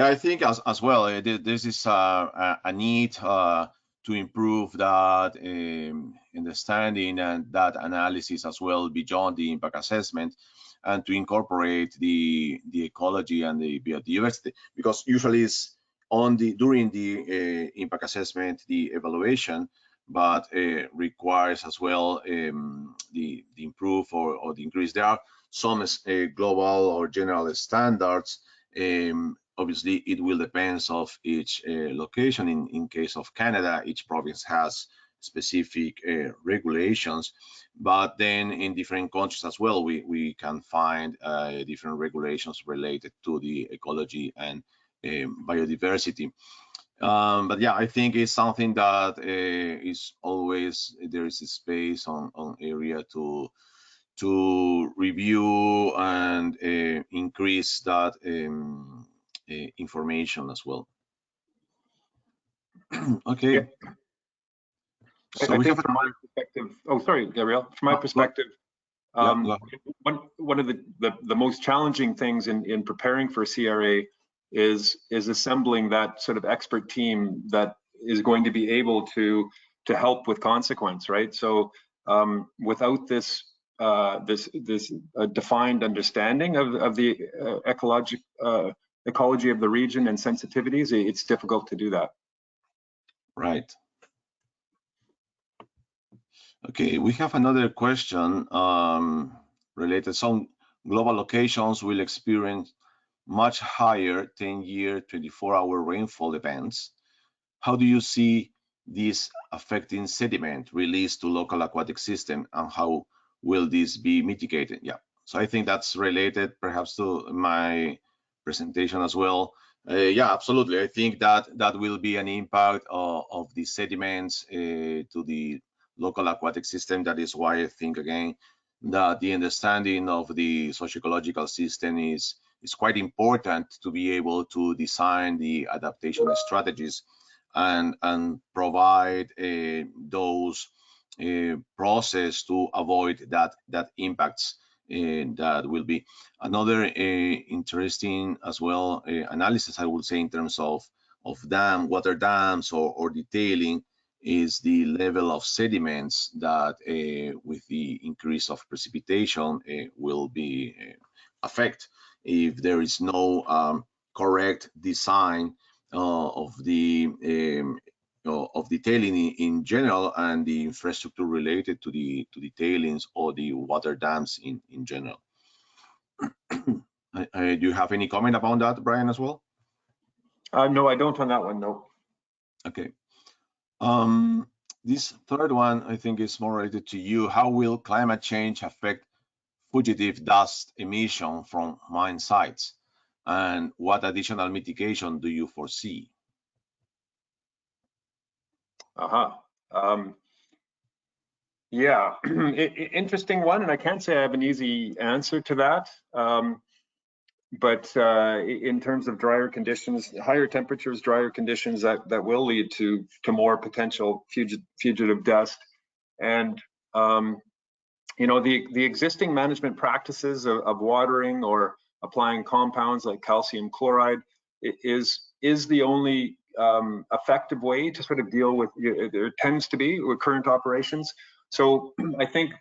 I think as well. This is a need to improve that understanding and that analysis as well beyond the impact assessment, and to incorporate the ecology and the biodiversity, because usually it's on the during the impact assessment, the evaluation, but requires as well the improve or the increase. There are some global or general standards. Obviously, it will depend of each location. In case of Canada, each province has specific regulations, but then in different countries as well, we can find different regulations related to the ecology and biodiversity. But yeah, I think it's something that is always, there is a space on area to review and increase that information as well. Okay. Yeah. So I think from my perspective, oh, sorry, Gabriel, from my perspective, one of the most challenging things in preparing for CRA is assembling that sort of expert team that is going to be able to help with consequence, right? So without this defined understanding of the ecology of the region and sensitivities, it's difficult to do that. Right. Okay, we have another question related. Some global locations will experience much higher 10-year, 24-hour rainfall events. How do you see this affecting sediment released to local aquatic system, and how will this be mitigated? Yeah, so I think that's related perhaps to my presentation as well. Yeah, absolutely. I think that will be an impact of the sediments to the local aquatic system. That is why I think, again, that the understanding of the socio-ecological system is quite important to be able to design the adaptation strategies and provide those process to avoid that impacts. That will be another interesting as well analysis, I would say, in terms of water dams or detailing, is the level of sediments that with the increase of precipitation will be affect if there is no correct design of detailing in general, and the infrastructure related to the tailings or the water dams in general. Do you have any comment about that, Brian, as well? No, I don't on that one, no. Okay. This third one, I think, is more related to you. How will climate change affect fugitive dust emission from mine sites, and what additional mitigation do you foresee? Yeah, interesting one, and I can't say I have an easy answer to that. But in terms of drier conditions, higher temperatures, drier conditions, that will lead to more potential fugitive dust. And you know, the existing management practices of watering or applying compounds like calcium chloride is the only effective way to sort of deal with, there tends to be with current operations. So I think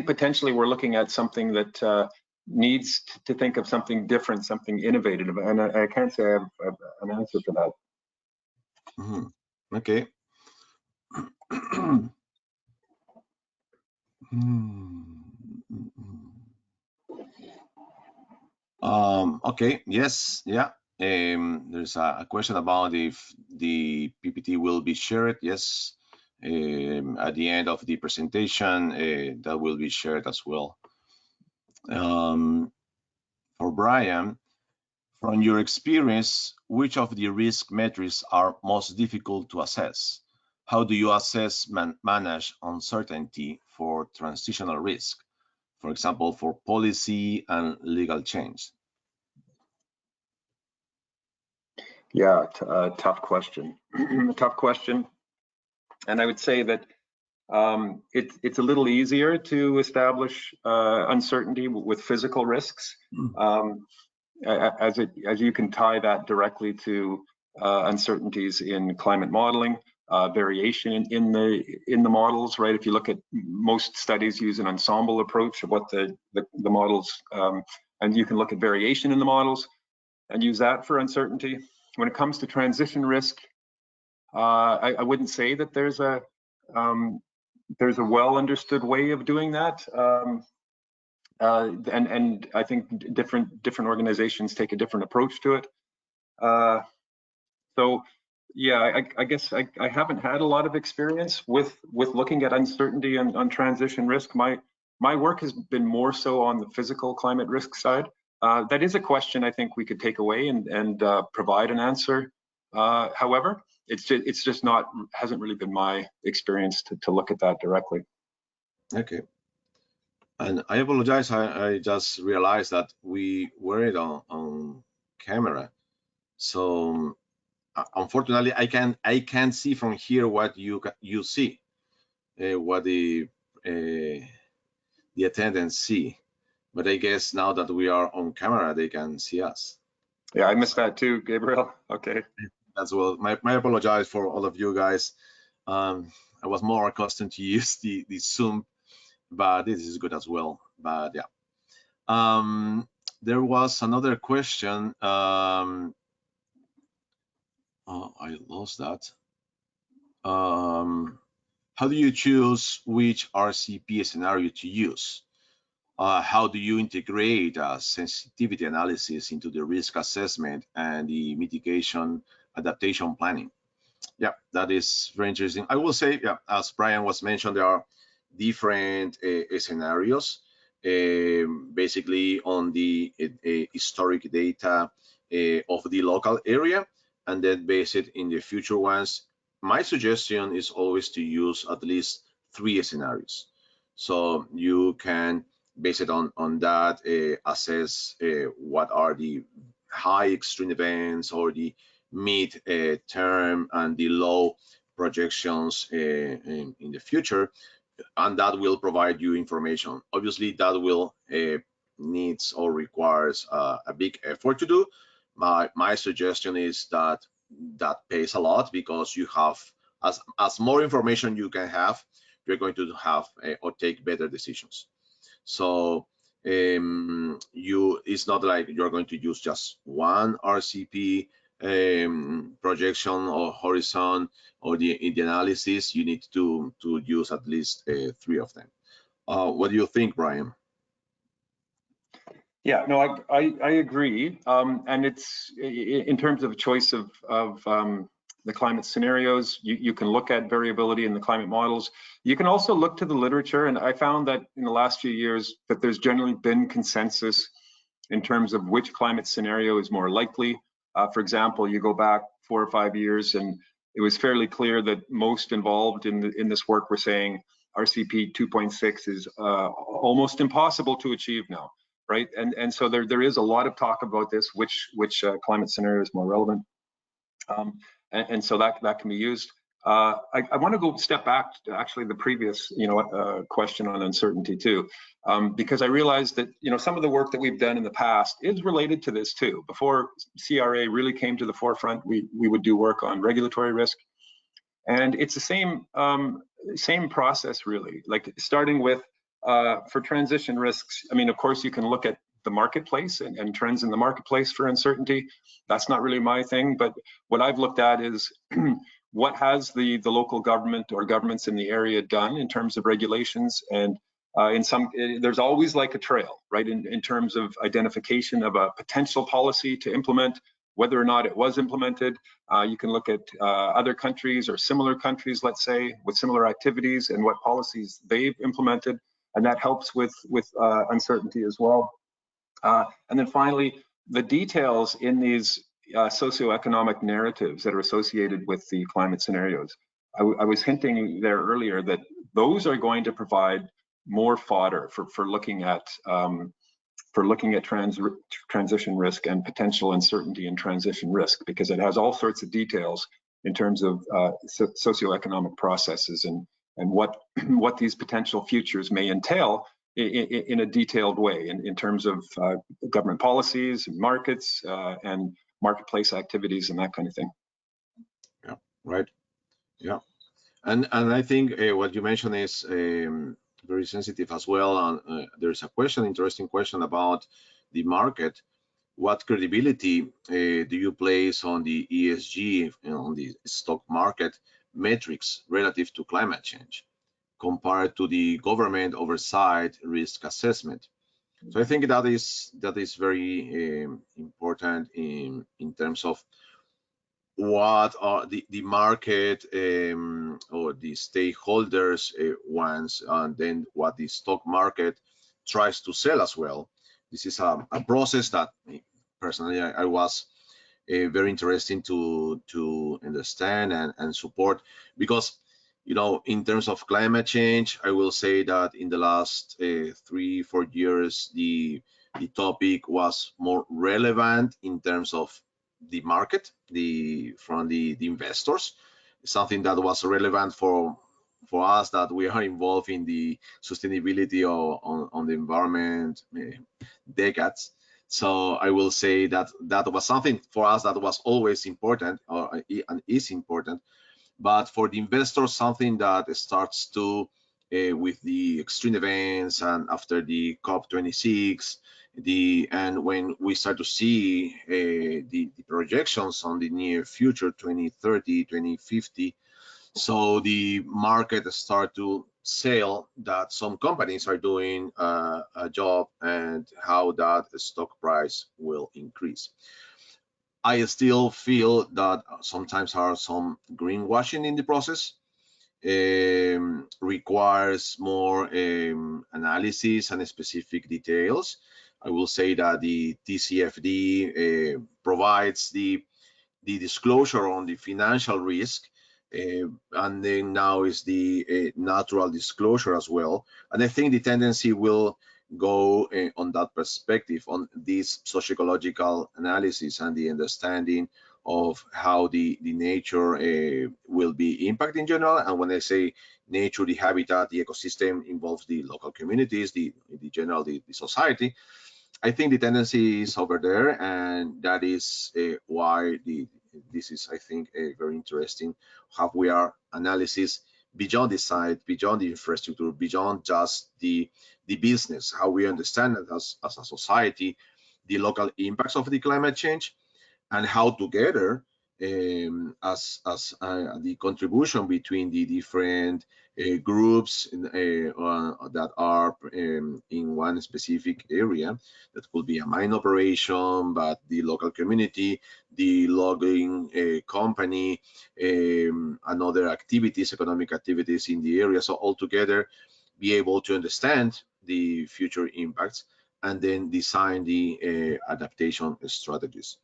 potentially we're looking at something that needs to think of something different, something innovative, and I can't say I have an answer for that. Mm-hmm. Okay. Okay. Yes. Yeah. There's a question about if the PPT will be shared. Yes. At the end of the presentation, that will be shared as well. For Brian, from your experience, which of the risk metrics are most difficult to assess? How do you assess manage uncertainty for transitional risk, for example, for policy and legal change? Yeah, tough question. Tough question. And I would say that it's a little easier to establish uncertainty with physical risks, as you can tie that directly to uncertainties in climate modeling, variation in the models, right? If you look at most studies use an ensemble approach of what the models, and you can look at variation in the models and use that for uncertainty. When it comes to transition risk, I wouldn't say that there's a well understood way of doing that, and I think different organizations take a different approach to it. So yeah, I guess I haven't had a lot of experience with looking at uncertainty on transition risk. My work has been more so on the physical climate risk side. That is a question I think we could take away and provide an answer. However, it's just hasn't really been my experience to look at that directly. Okay. And I apologize, I just realized that we weren't on camera. So unfortunately, I can't see from here what you see, what the attendants see. But I guess now that we are on camera, they can see us. Yeah, I missed that too, Gabriel. Okay. As well. My apologize for all of you guys. I was more accustomed to use the Zoom, but this is good as well. But yeah. There was another question. Oh, I lost that. How do you choose which RCP scenario to use? How do you integrate sensitivity analysis into the risk assessment and the mitigation adaptation planning? Yeah, that is very interesting. I will say, yeah, as Brian was mentioned, there are different scenarios, basically on the historic data of the local area, and then base it in the future ones. My suggestion is always to use at least 3 scenarios. So you can base it on that, assess what are the high extreme events or the mid term and the low projections in the future, and that will provide you information. Obviously, that will needs or requires a big effort to do. My suggestion is that pays a lot, because you have, as more information you can have, you're going to have or take better decisions. So it's not like you're going to use just one RCP projection or horizon or the analysis. You need to use at least 3 of them. What do you think, Brian? Yeah, no, I agree. And it's in terms of choice of the climate scenarios, you can look at variability in the climate models. You can also look to the literature, and I found that in the last few years that there's generally been consensus in terms of which climate scenario is more likely. For example, you go back 4 or 5 years, and it was fairly clear that most involved in this work were saying RCP 2.6 is almost impossible to achieve now. Right, and so there is a lot of talk about this, which climate scenario is more relevant, and so that can be used. I want to go step back to actually the previous, question on uncertainty too, because I realized that, some of the work that we've done in the past is related to this too. Before CRA really came to the forefront, we would do work on regulatory risk, and it's the same process really. Like starting with for transition risks. I mean, of course, you can look at the marketplace and trends in the marketplace for uncertainty. That's not really my thing, but what I've looked at is what has the local government or governments in the area done in terms of regulations, and there's always like a trail, right, in terms of identification of a potential policy to implement, whether or not it was implemented. You can look at other countries or similar countries, let's say, with similar activities and what policies they've implemented, and that helps with uncertainty as well. And then finally, the details in these socioeconomic narratives that are associated with the climate scenarios. I was hinting there earlier that those are going to provide more fodder for looking at transition risk and potential uncertainty in transition risk, because it has all sorts of details in terms of socioeconomic processes and what these potential futures may entail in a detailed way in terms of government policies, markets, and marketplace activities and that kind of thing. Yeah, right. Yeah, and I think what you mentioned is very sensitive as well. And there's a interesting question about the market. What credibility do you place on the ESG, on the stock market metrics relative to climate change, compared to the government oversight risk assessment? So I think that is very important in terms of what are the market or the stakeholders wants, and then what the stock market tries to sell as well. This is a process that personally I was very interesting to understand and support, because in terms of climate change, I will say that in the last 3-4 years the topic was more relevant in terms of the market, from the investors, something that was relevant for us that we are involved in the sustainability on the environment decades. So I will say that was something for us that was always important, and is important. But for the investors, something that starts to with the extreme events and after the COP26, and when we start to see the projections on the near future, 2030, 2050, so the market start to sell that some companies are doing a job and how that stock price will increase. I still feel that sometimes are some greenwashing in the process. Requires more analysis and specific details. I will say that the TCFD provides the disclosure on the financial risk, and then now is the natural disclosure as well. And I think the tendency will go on that perspective, on this sociological analysis and the understanding of how the nature will be impacted in general. And when I say nature, the habitat, the ecosystem involves the local communities, the general, the society. I think the tendency is over there, and that is why this is, I think, very interesting. How we are analysis beyond the site, beyond the infrastructure, beyond just the business, how we understand it as a society, the local impacts of the climate change, and how together as the contribution between the different groups that are in one specific area, that could be a mine operation, but the local community, the logging company, and other activities, economic activities in the area. So all together be able to understand the future impacts and then design the adaptation strategies.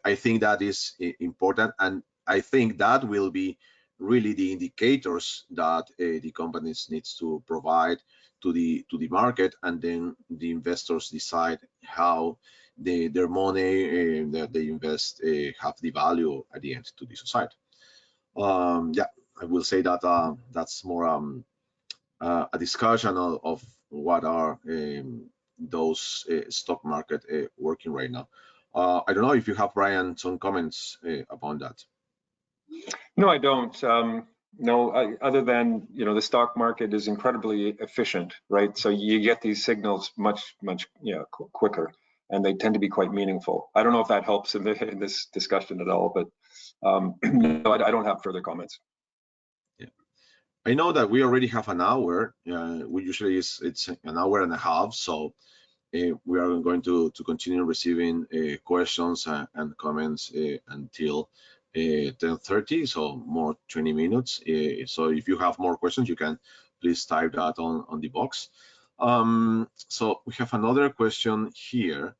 I think that is important, and I think that will be really the indicators that the companies needs to provide to the market, and then the investors decide how their money that they invest have the value at the end to the society. Yeah, I will say that that's more a discussion of what are those stock market working right now. I don't know if you have, Brian, some comments upon that. No, I don't. No, other than, the stock market is incredibly efficient, right? So you get these signals much quicker, and they tend to be quite meaningful. I don't know if that helps in this discussion at all, but no, I don't have further comments. Yeah. I know that we already have an hour. We usually it's an hour and a half, so we are going to continue receiving questions and comments until 10:30, so more 20 minutes. So if you have more questions, you can please type that on the box. So we have another question here.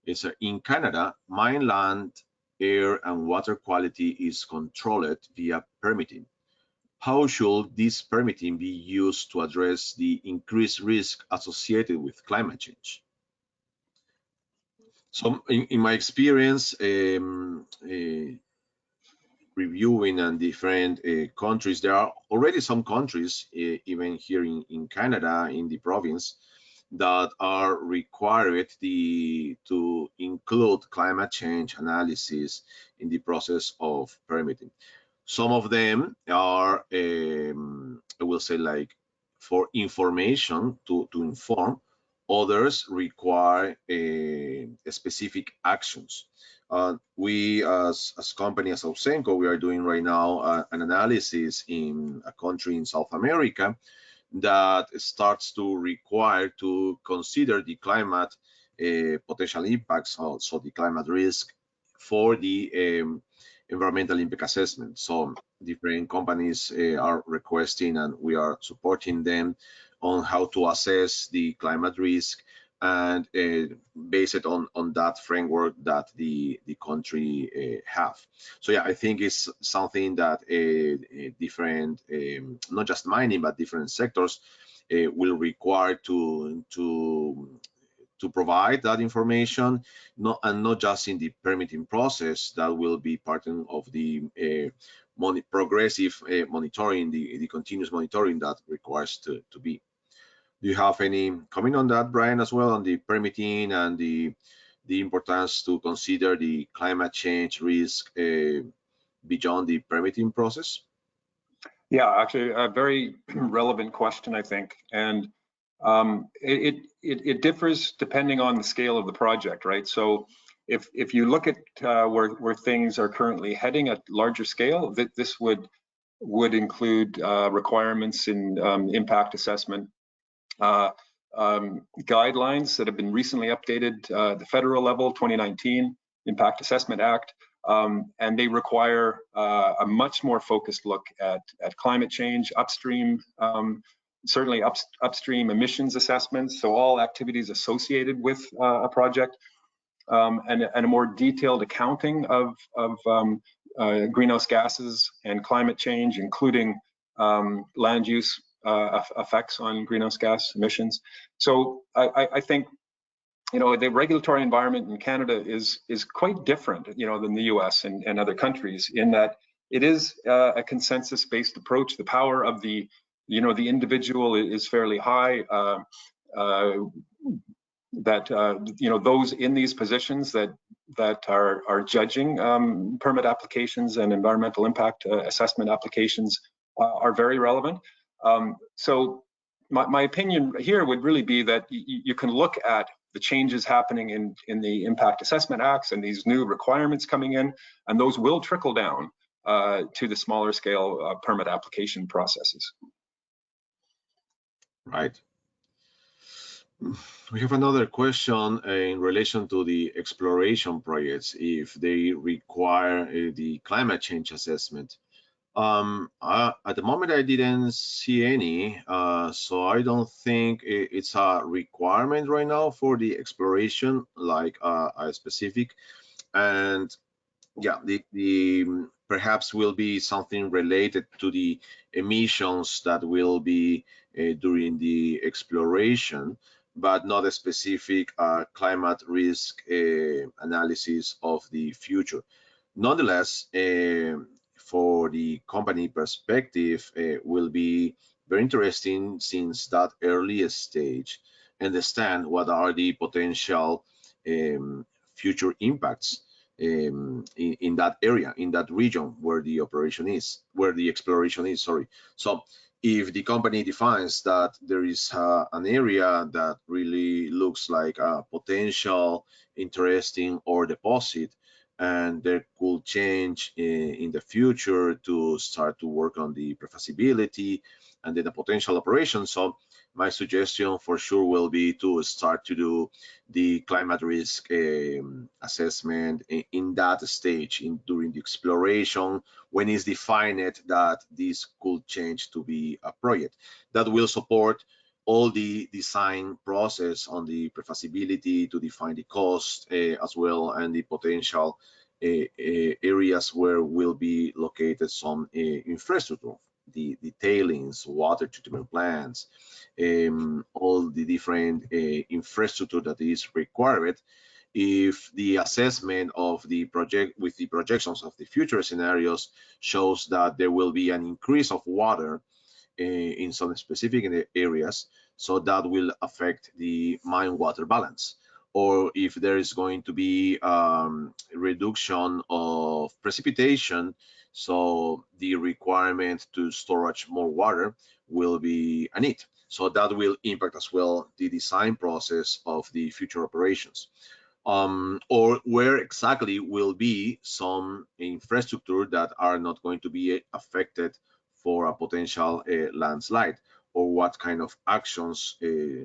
It's in Canada, mine land, air, and water quality is controlled via permitting. How should this permitting be used to address the increased risk associated with climate change? So in my experience, reviewing in different countries, there are already some countries, even here in Canada, in the province, that are required to include climate change analysis in the process of permitting. Some of them are, I will say, like for information to inform. Others require specific actions. We, as company, as Ausenco, we are doing right now an analysis in a country in South America that starts to require to consider the climate potential impacts, also the climate risk for the environmental impact assessment. So different companies are requesting, and we are supporting them on how to assess the climate risk, and base it on that framework that the country have. So yeah, I think it's something that different, not just mining, but different sectors will require to provide that information, and not just in the permitting process. That will be part of the progressive monitoring, the continuous monitoring that requires to be. Do you have any comment on that, Brian, as well, on the permitting and the importance to consider the climate change risk beyond the permitting process? Yeah, actually, a very relevant question, I think, and it differs depending on the scale of the project, right? So if you look at where things are currently heading at larger scale, this would include requirements in impact assessment, guidelines that have been recently updated, the federal level, 2019 Impact Assessment Act, and they require a much more focused look at climate change, upstream, certainly upstream emissions assessments, so all activities associated with a project, and a more detailed accounting of greenhouse gases and climate change, including land use effects on greenhouse gas emissions. So I think, the regulatory environment in Canada is quite different, than the US and other countries, in that it is a consensus-based approach. The power of the individual is fairly high. That those in these positions that are judging permit applications and environmental impact assessment applications are very relevant. So my opinion here would really be that you can look at the changes happening in the Impact Assessment Acts and these new requirements coming in, and those will trickle down to the smaller scale permit application processes. Right. We have another question in relation to the exploration projects, if they require the climate change assessment. At the moment, I didn't see any, so I don't think it's a requirement right now for the exploration, like a specific. And yeah, the perhaps will be something related to the emissions that will be during the exploration, but not a specific climate risk analysis of the future. Nonetheless, for the company perspective will be very interesting, since that early stage understand what are the potential future impacts in that area, in that region where the operation is, where the exploration is, sorry. So if the company defines that there is an area that really looks like a potential interesting ore deposit, and there could change in the future to start to work on the pre-feasibility and then the potential operation. So my suggestion for sure will be to start to do the climate risk assessment in that stage, during the exploration, when it's defined that this could change to be a project. That will support all the design process on the pre-feasibility to define the cost as well, and the potential areas where will be located some infrastructure, the tailings, water treatment plants, all the different infrastructure that is required. If the assessment of the project with the projections of the future scenarios shows that there will be an increase of water in some specific areas, so that will affect the mine water balance. Or if there is going to be reduction of precipitation, so the requirement to storage more water will be a need. So that will impact as well the design process of the future operations. Or where exactly will be some infrastructure that are not going to be affected for a potential landslide, or what kind of actions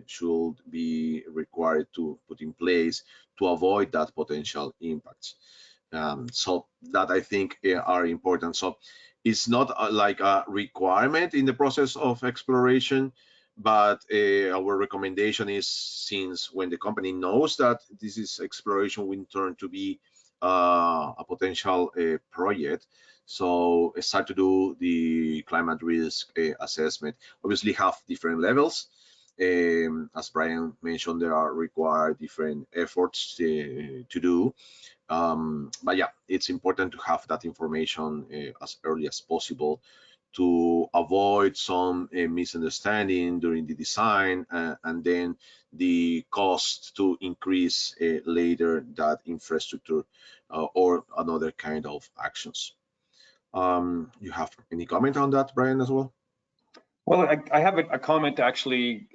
should be required to put in place to avoid that potential impacts. So that I think are important. So it's not like a requirement in the process of exploration, but our recommendation is, since when the company knows that this is exploration will turn to be a potential project, so start to do the climate risk assessment. Obviously have different levels. As Brian mentioned, there are required different efforts to do. But yeah, it's important to have that information as early as possible to avoid some misunderstanding during the design, and then the cost to increase later that infrastructure or another kind of actions. You have any comment on that, Brian, as well? Well, I have a comment actually,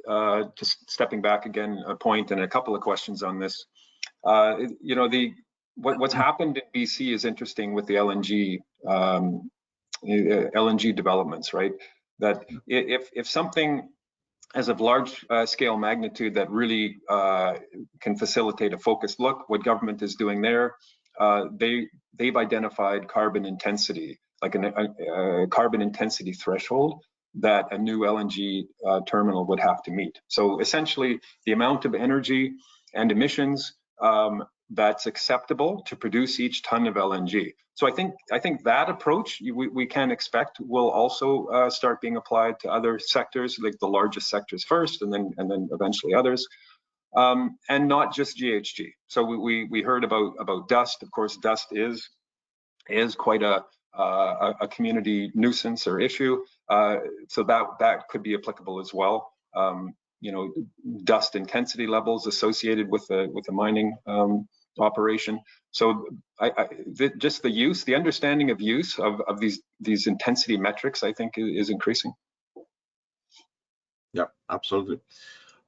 just stepping back again, a point and a couple of questions on this. You know, what's happened in BC is interesting with the LNG developments, right? That if something as of large scale magnitude that really can facilitate a focused look, what government is doing there, they've identified carbon intensity, like a carbon intensity threshold that a new LNG terminal would have to meet. So essentially, the amount of energy and emissions that's acceptable to produce each ton of LNG. So I think that approach we can expect will also start being applied to other sectors, like the largest sectors first, and then eventually others, and not just GHG. So we heard about dust. Of course, dust is quite a community nuisance or issue. So that could be applicable as well. You know, dust intensity levels associated with the mining operation. So just the understanding of use of these intensity metrics, I think, is increasing. Yeah, absolutely.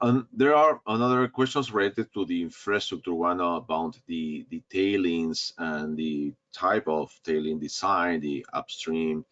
And there are another questions related to the infrastructure, one about the tailings and the type of tailing design, the upstream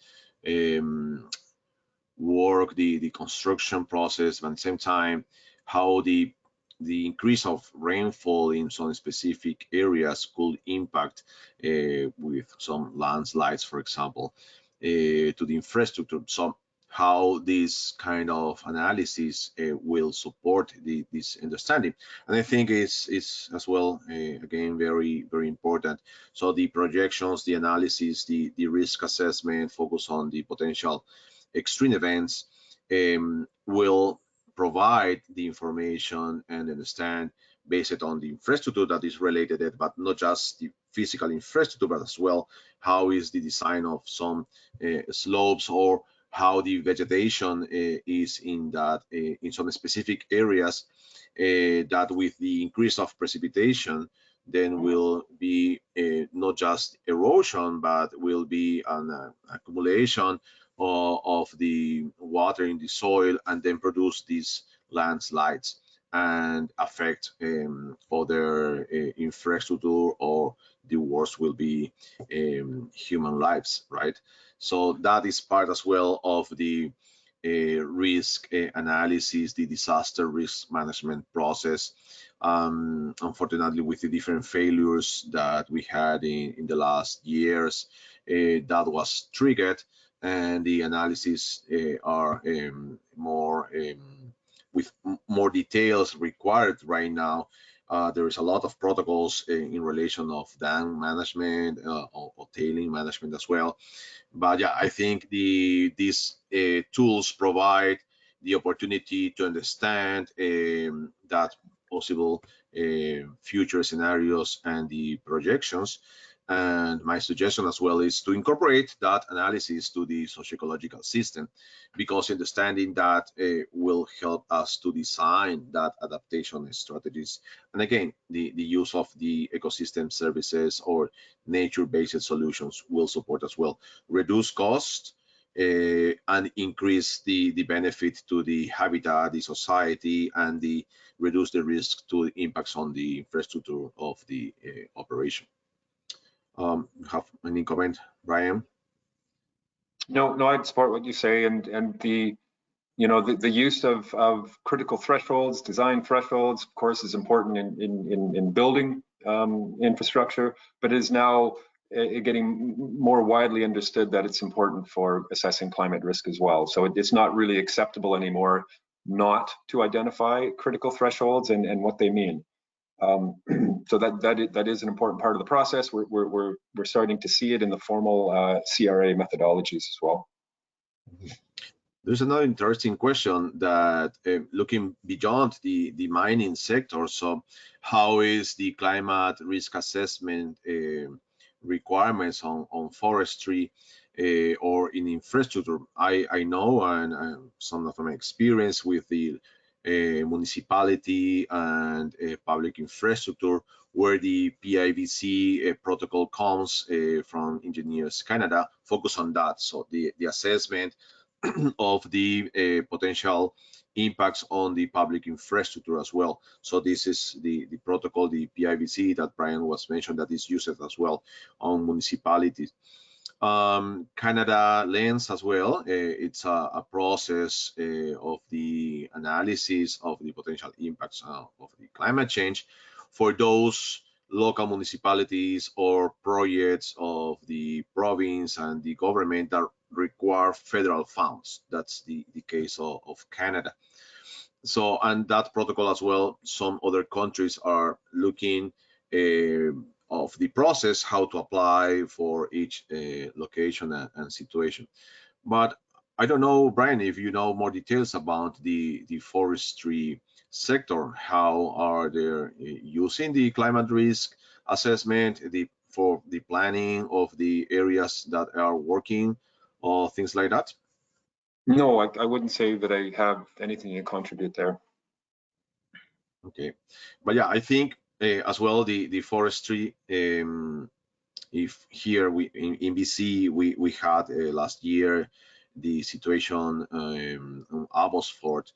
work, the construction process, but at the same time, how the increase of rainfall in some specific areas could impact with some landslides, for example, to the infrastructure. So how this kind of analysis will support this understanding. And I think it's as well, again, very, very important. So the projections, the analysis, the risk assessment, focus on the potential extreme events, will provide the information and understand based on the infrastructure that is related, but not just physical infrastructure, but as well how is the design of some slopes, or how the vegetation is in that in some specific areas that with the increase of precipitation then will be not just erosion, but will be an accumulation of the water in the soil, and then produce these landslides and affect other infrastructure, or the worst will be human lives, right? So that is part as well of the risk analysis, the disaster risk management process. Unfortunately, with the different failures that we had in the last years, that was triggered, and the analysis are more with more details required right now. There is a lot of protocols in relation of dam management or tailing management as well. But yeah, I think these tools provide the opportunity to understand that possible future scenarios and the projections. And my suggestion as well is to incorporate that analysis to the socio-ecological system, because understanding that will help us to design that adaptation strategies. And again, the use of the ecosystem services or nature-based solutions will support as well, reduce cost, and increase the benefit to the habitat, the society, and the reduce the risk to impacts on the infrastructure of the operation. Have any comment, Brian? No, I'd support what you say, and the the use of critical thresholds, design thresholds, of course, is important in building infrastructure, but is now getting more widely understood that it's important for assessing climate risk as well. So it's not really acceptable anymore not to identify critical thresholds and what they mean. So that is an important part of the process. We're starting to see it in the formal CRA methodologies as well. There's another interesting question that looking beyond the mining sector, so how is the climate risk assessment requirements on forestry or in infrastructure? I know, and some of my experience with the municipality and public infrastructure, where the PIVC protocol comes from Engineers Canada, focus on that. So the assessment of the potential impacts on the public infrastructure as well. So this is the protocol, the PIVC that Brian was mentioned, that is used as well on municipalities. Canada Lens as well, it's a process of the analysis of the potential impacts of the climate change for those local municipalities or projects of the province and the government that require federal funds. That's the case of Canada. So, and that protocol as well, some other countries are looking of the process, how to apply for each location and situation. But I don't know, Brian, if you know more details about the forestry sector. How are they using the climate risk assessment for the planning of the areas that are working, or things like that? No, I wouldn't say that I have anything to contribute there. Okay, but yeah, I think as well the forestry. If here in BC we had last year the situation on Abbotsford,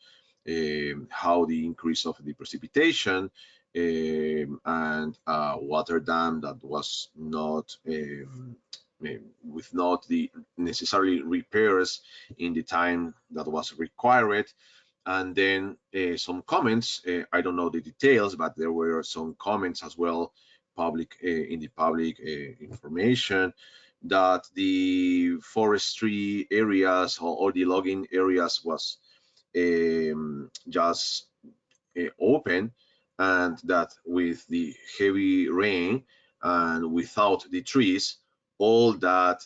how the increase of the precipitation and water dam that was not with not the necessary repairs in the time that was required. And then some comments, I don't know the details, but there were some comments as well public in the public information that the forestry areas or the logging areas was just open, and that with the heavy rain and without the trees, all that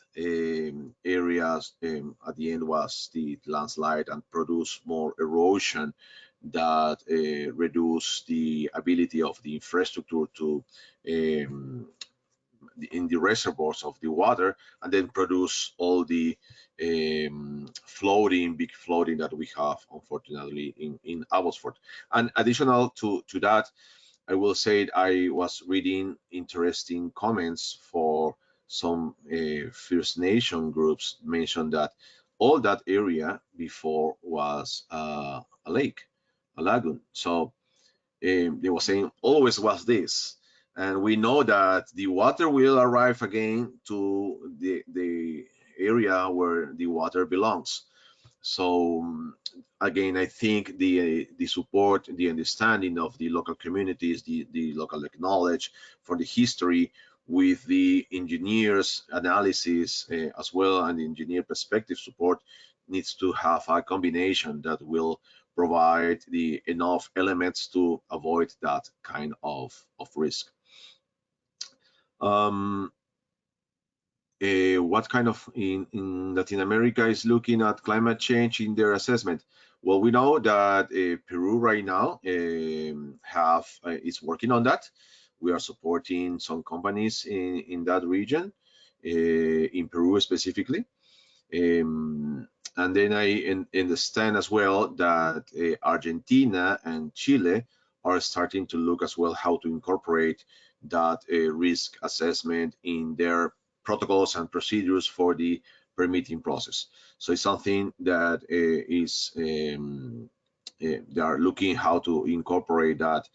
areas at the end was the landslide and produce more erosion that reduce the ability of the infrastructure to in the reservoirs of the water, and then produce all the big flooding that we have, unfortunately, in Abbotsford. And additional to that, I will say I was reading interesting comments for some First Nation groups mentioned that all that area before was a lake, a lagoon. So they were saying always was this. And we know that the water will arrive again to the area where the water belongs. So again, I think the support, the understanding of the local communities, the local knowledge for the history with the engineers analysis as well, and the engineer perspective support needs to have a combination that will provide the enough elements to avoid that kind of risk. What kind of in Latin America is looking at climate change in their assessment? Well, we know that Peru right now is working on that. We are supporting some companies in that region, in Peru specifically. And then I understand as well that Argentina and Chile are starting to look as well how to incorporate that risk assessment in their protocols and procedures for the permitting process. So it's something that they are looking how to incorporate that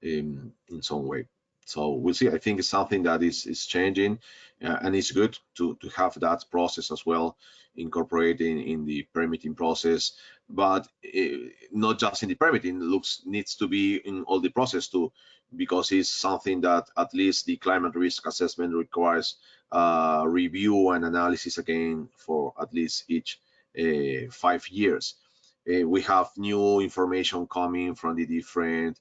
in some way. So we'll see. I think it's something that is changing, and it's good to have that process as well incorporated in the permitting process, but not just in the permitting. Needs to be in all the process too, because it's something that at least the climate risk assessment requires review and analysis again for at least each 5 years. We have new information coming from the different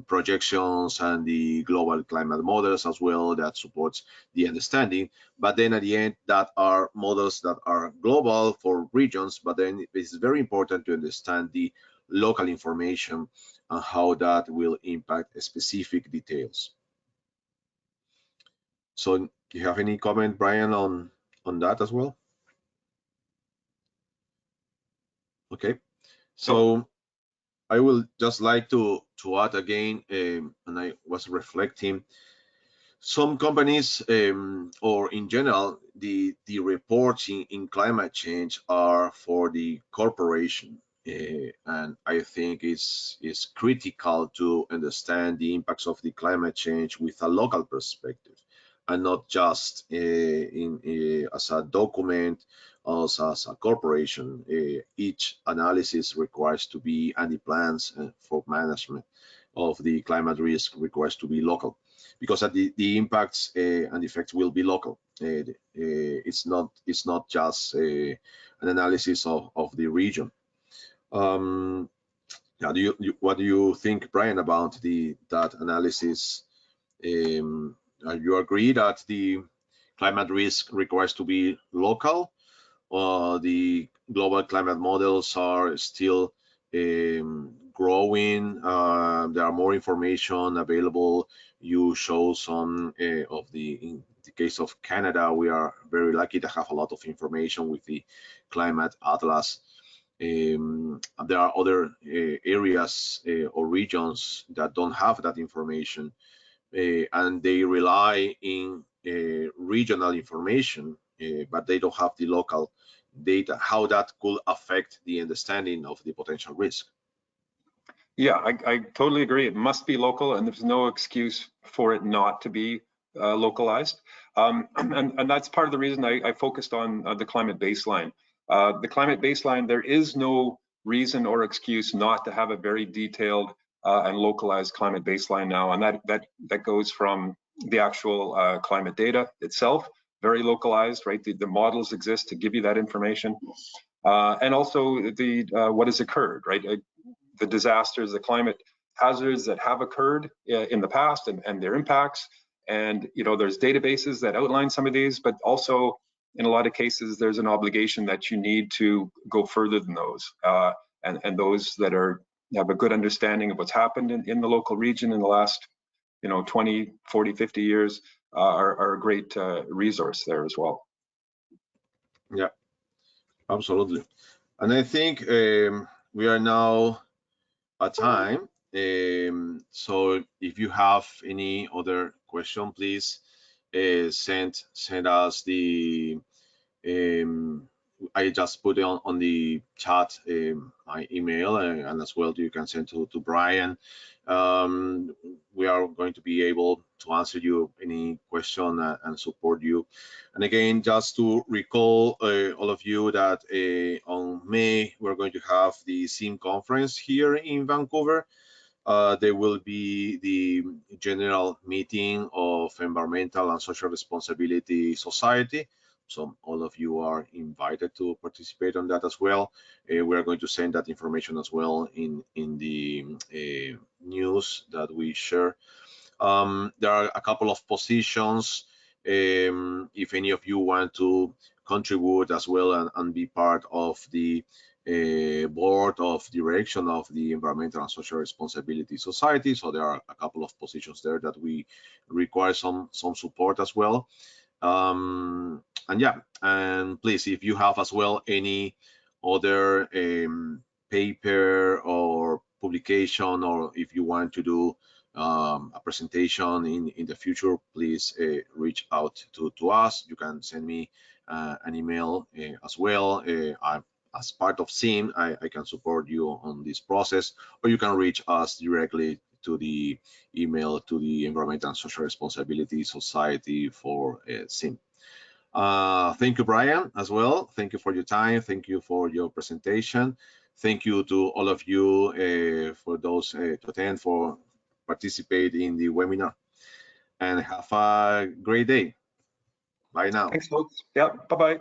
projections and the global climate models as well that supports the understanding. But then at the end, that are models that are global for regions, but then it's very important to understand the local information and how that will impact specific details. So do you have any comment, Brian, on that as well? Okay, so I will just like to add again, and I was reflecting, some companies or in general, the reports in climate change are for the corporation, and I think it's critical to understand the impacts of the climate change with a local perspective, and not just as a document as a corporation. Each analysis requires to be, and the plans for management of the climate risk requires to be local, because the impacts and the effects will be local. It's not just an analysis of the region. Yeah, what do you think, Brian, about that analysis? You agree that the climate risk requires to be local, or the global climate models are still growing? There are more information available. You show some of in the case of Canada, we are very lucky to have a lot of information with the climate atlas. There are other areas or regions that don't have that information, and they rely in regional information, but they don't have the local data, how that could affect the understanding of the potential risk. Yeah, I totally agree. It must be local, and there's no excuse for it not to be localized. And that's part of the reason I focused on the climate baseline. The climate baseline, there is no reason or excuse not to have a very detailed and localized climate baseline now, and that goes from the actual climate data itself, very localized, right? The models exist to give you that information, and also the what has occurred, right? The disasters, the climate hazards that have occurred in the past, and their impacts. And there's databases that outline some of these, but also in a lot of cases, there's an obligation that you need to go further than those. And those that have a good understanding of what's happened in the local region in the last 20, 40, 50 years, are a great resource there as well. Yeah, absolutely. And I think we are now at time. So if you have any other question, please send us the I just put it on the chat my email, and as well you can send to Brian. We are going to be able to answer you any question and support you. And again, just to recall all of you that on May we're going to have the CIM conference here in Vancouver. There will be the general meeting of Environmental and Social Responsibility Society. So all of you are invited to participate on that as well. We are going to send that information as well in the news that we share. There are a couple of positions. If any of you want to contribute as well and be part of the board of direction of the Environmental and Social Responsibility Society, so there are a couple of positions there that we require some support as well. And yeah, and please, if you have as well any other paper or publication, or if you want to do a presentation in the future, please reach out to us. You can send me an email as well. As part of CIM, I can support you on this process, or you can reach us directly to the email to the Environmental and Social Responsibility Society for CIM. Thank you, Brian, as well. Thank you for your time. Thank you for your presentation. Thank you to all of you for those to attend, for participate in the webinar, and have a great day. Bye now. Thanks, folks. Yeah, bye-bye.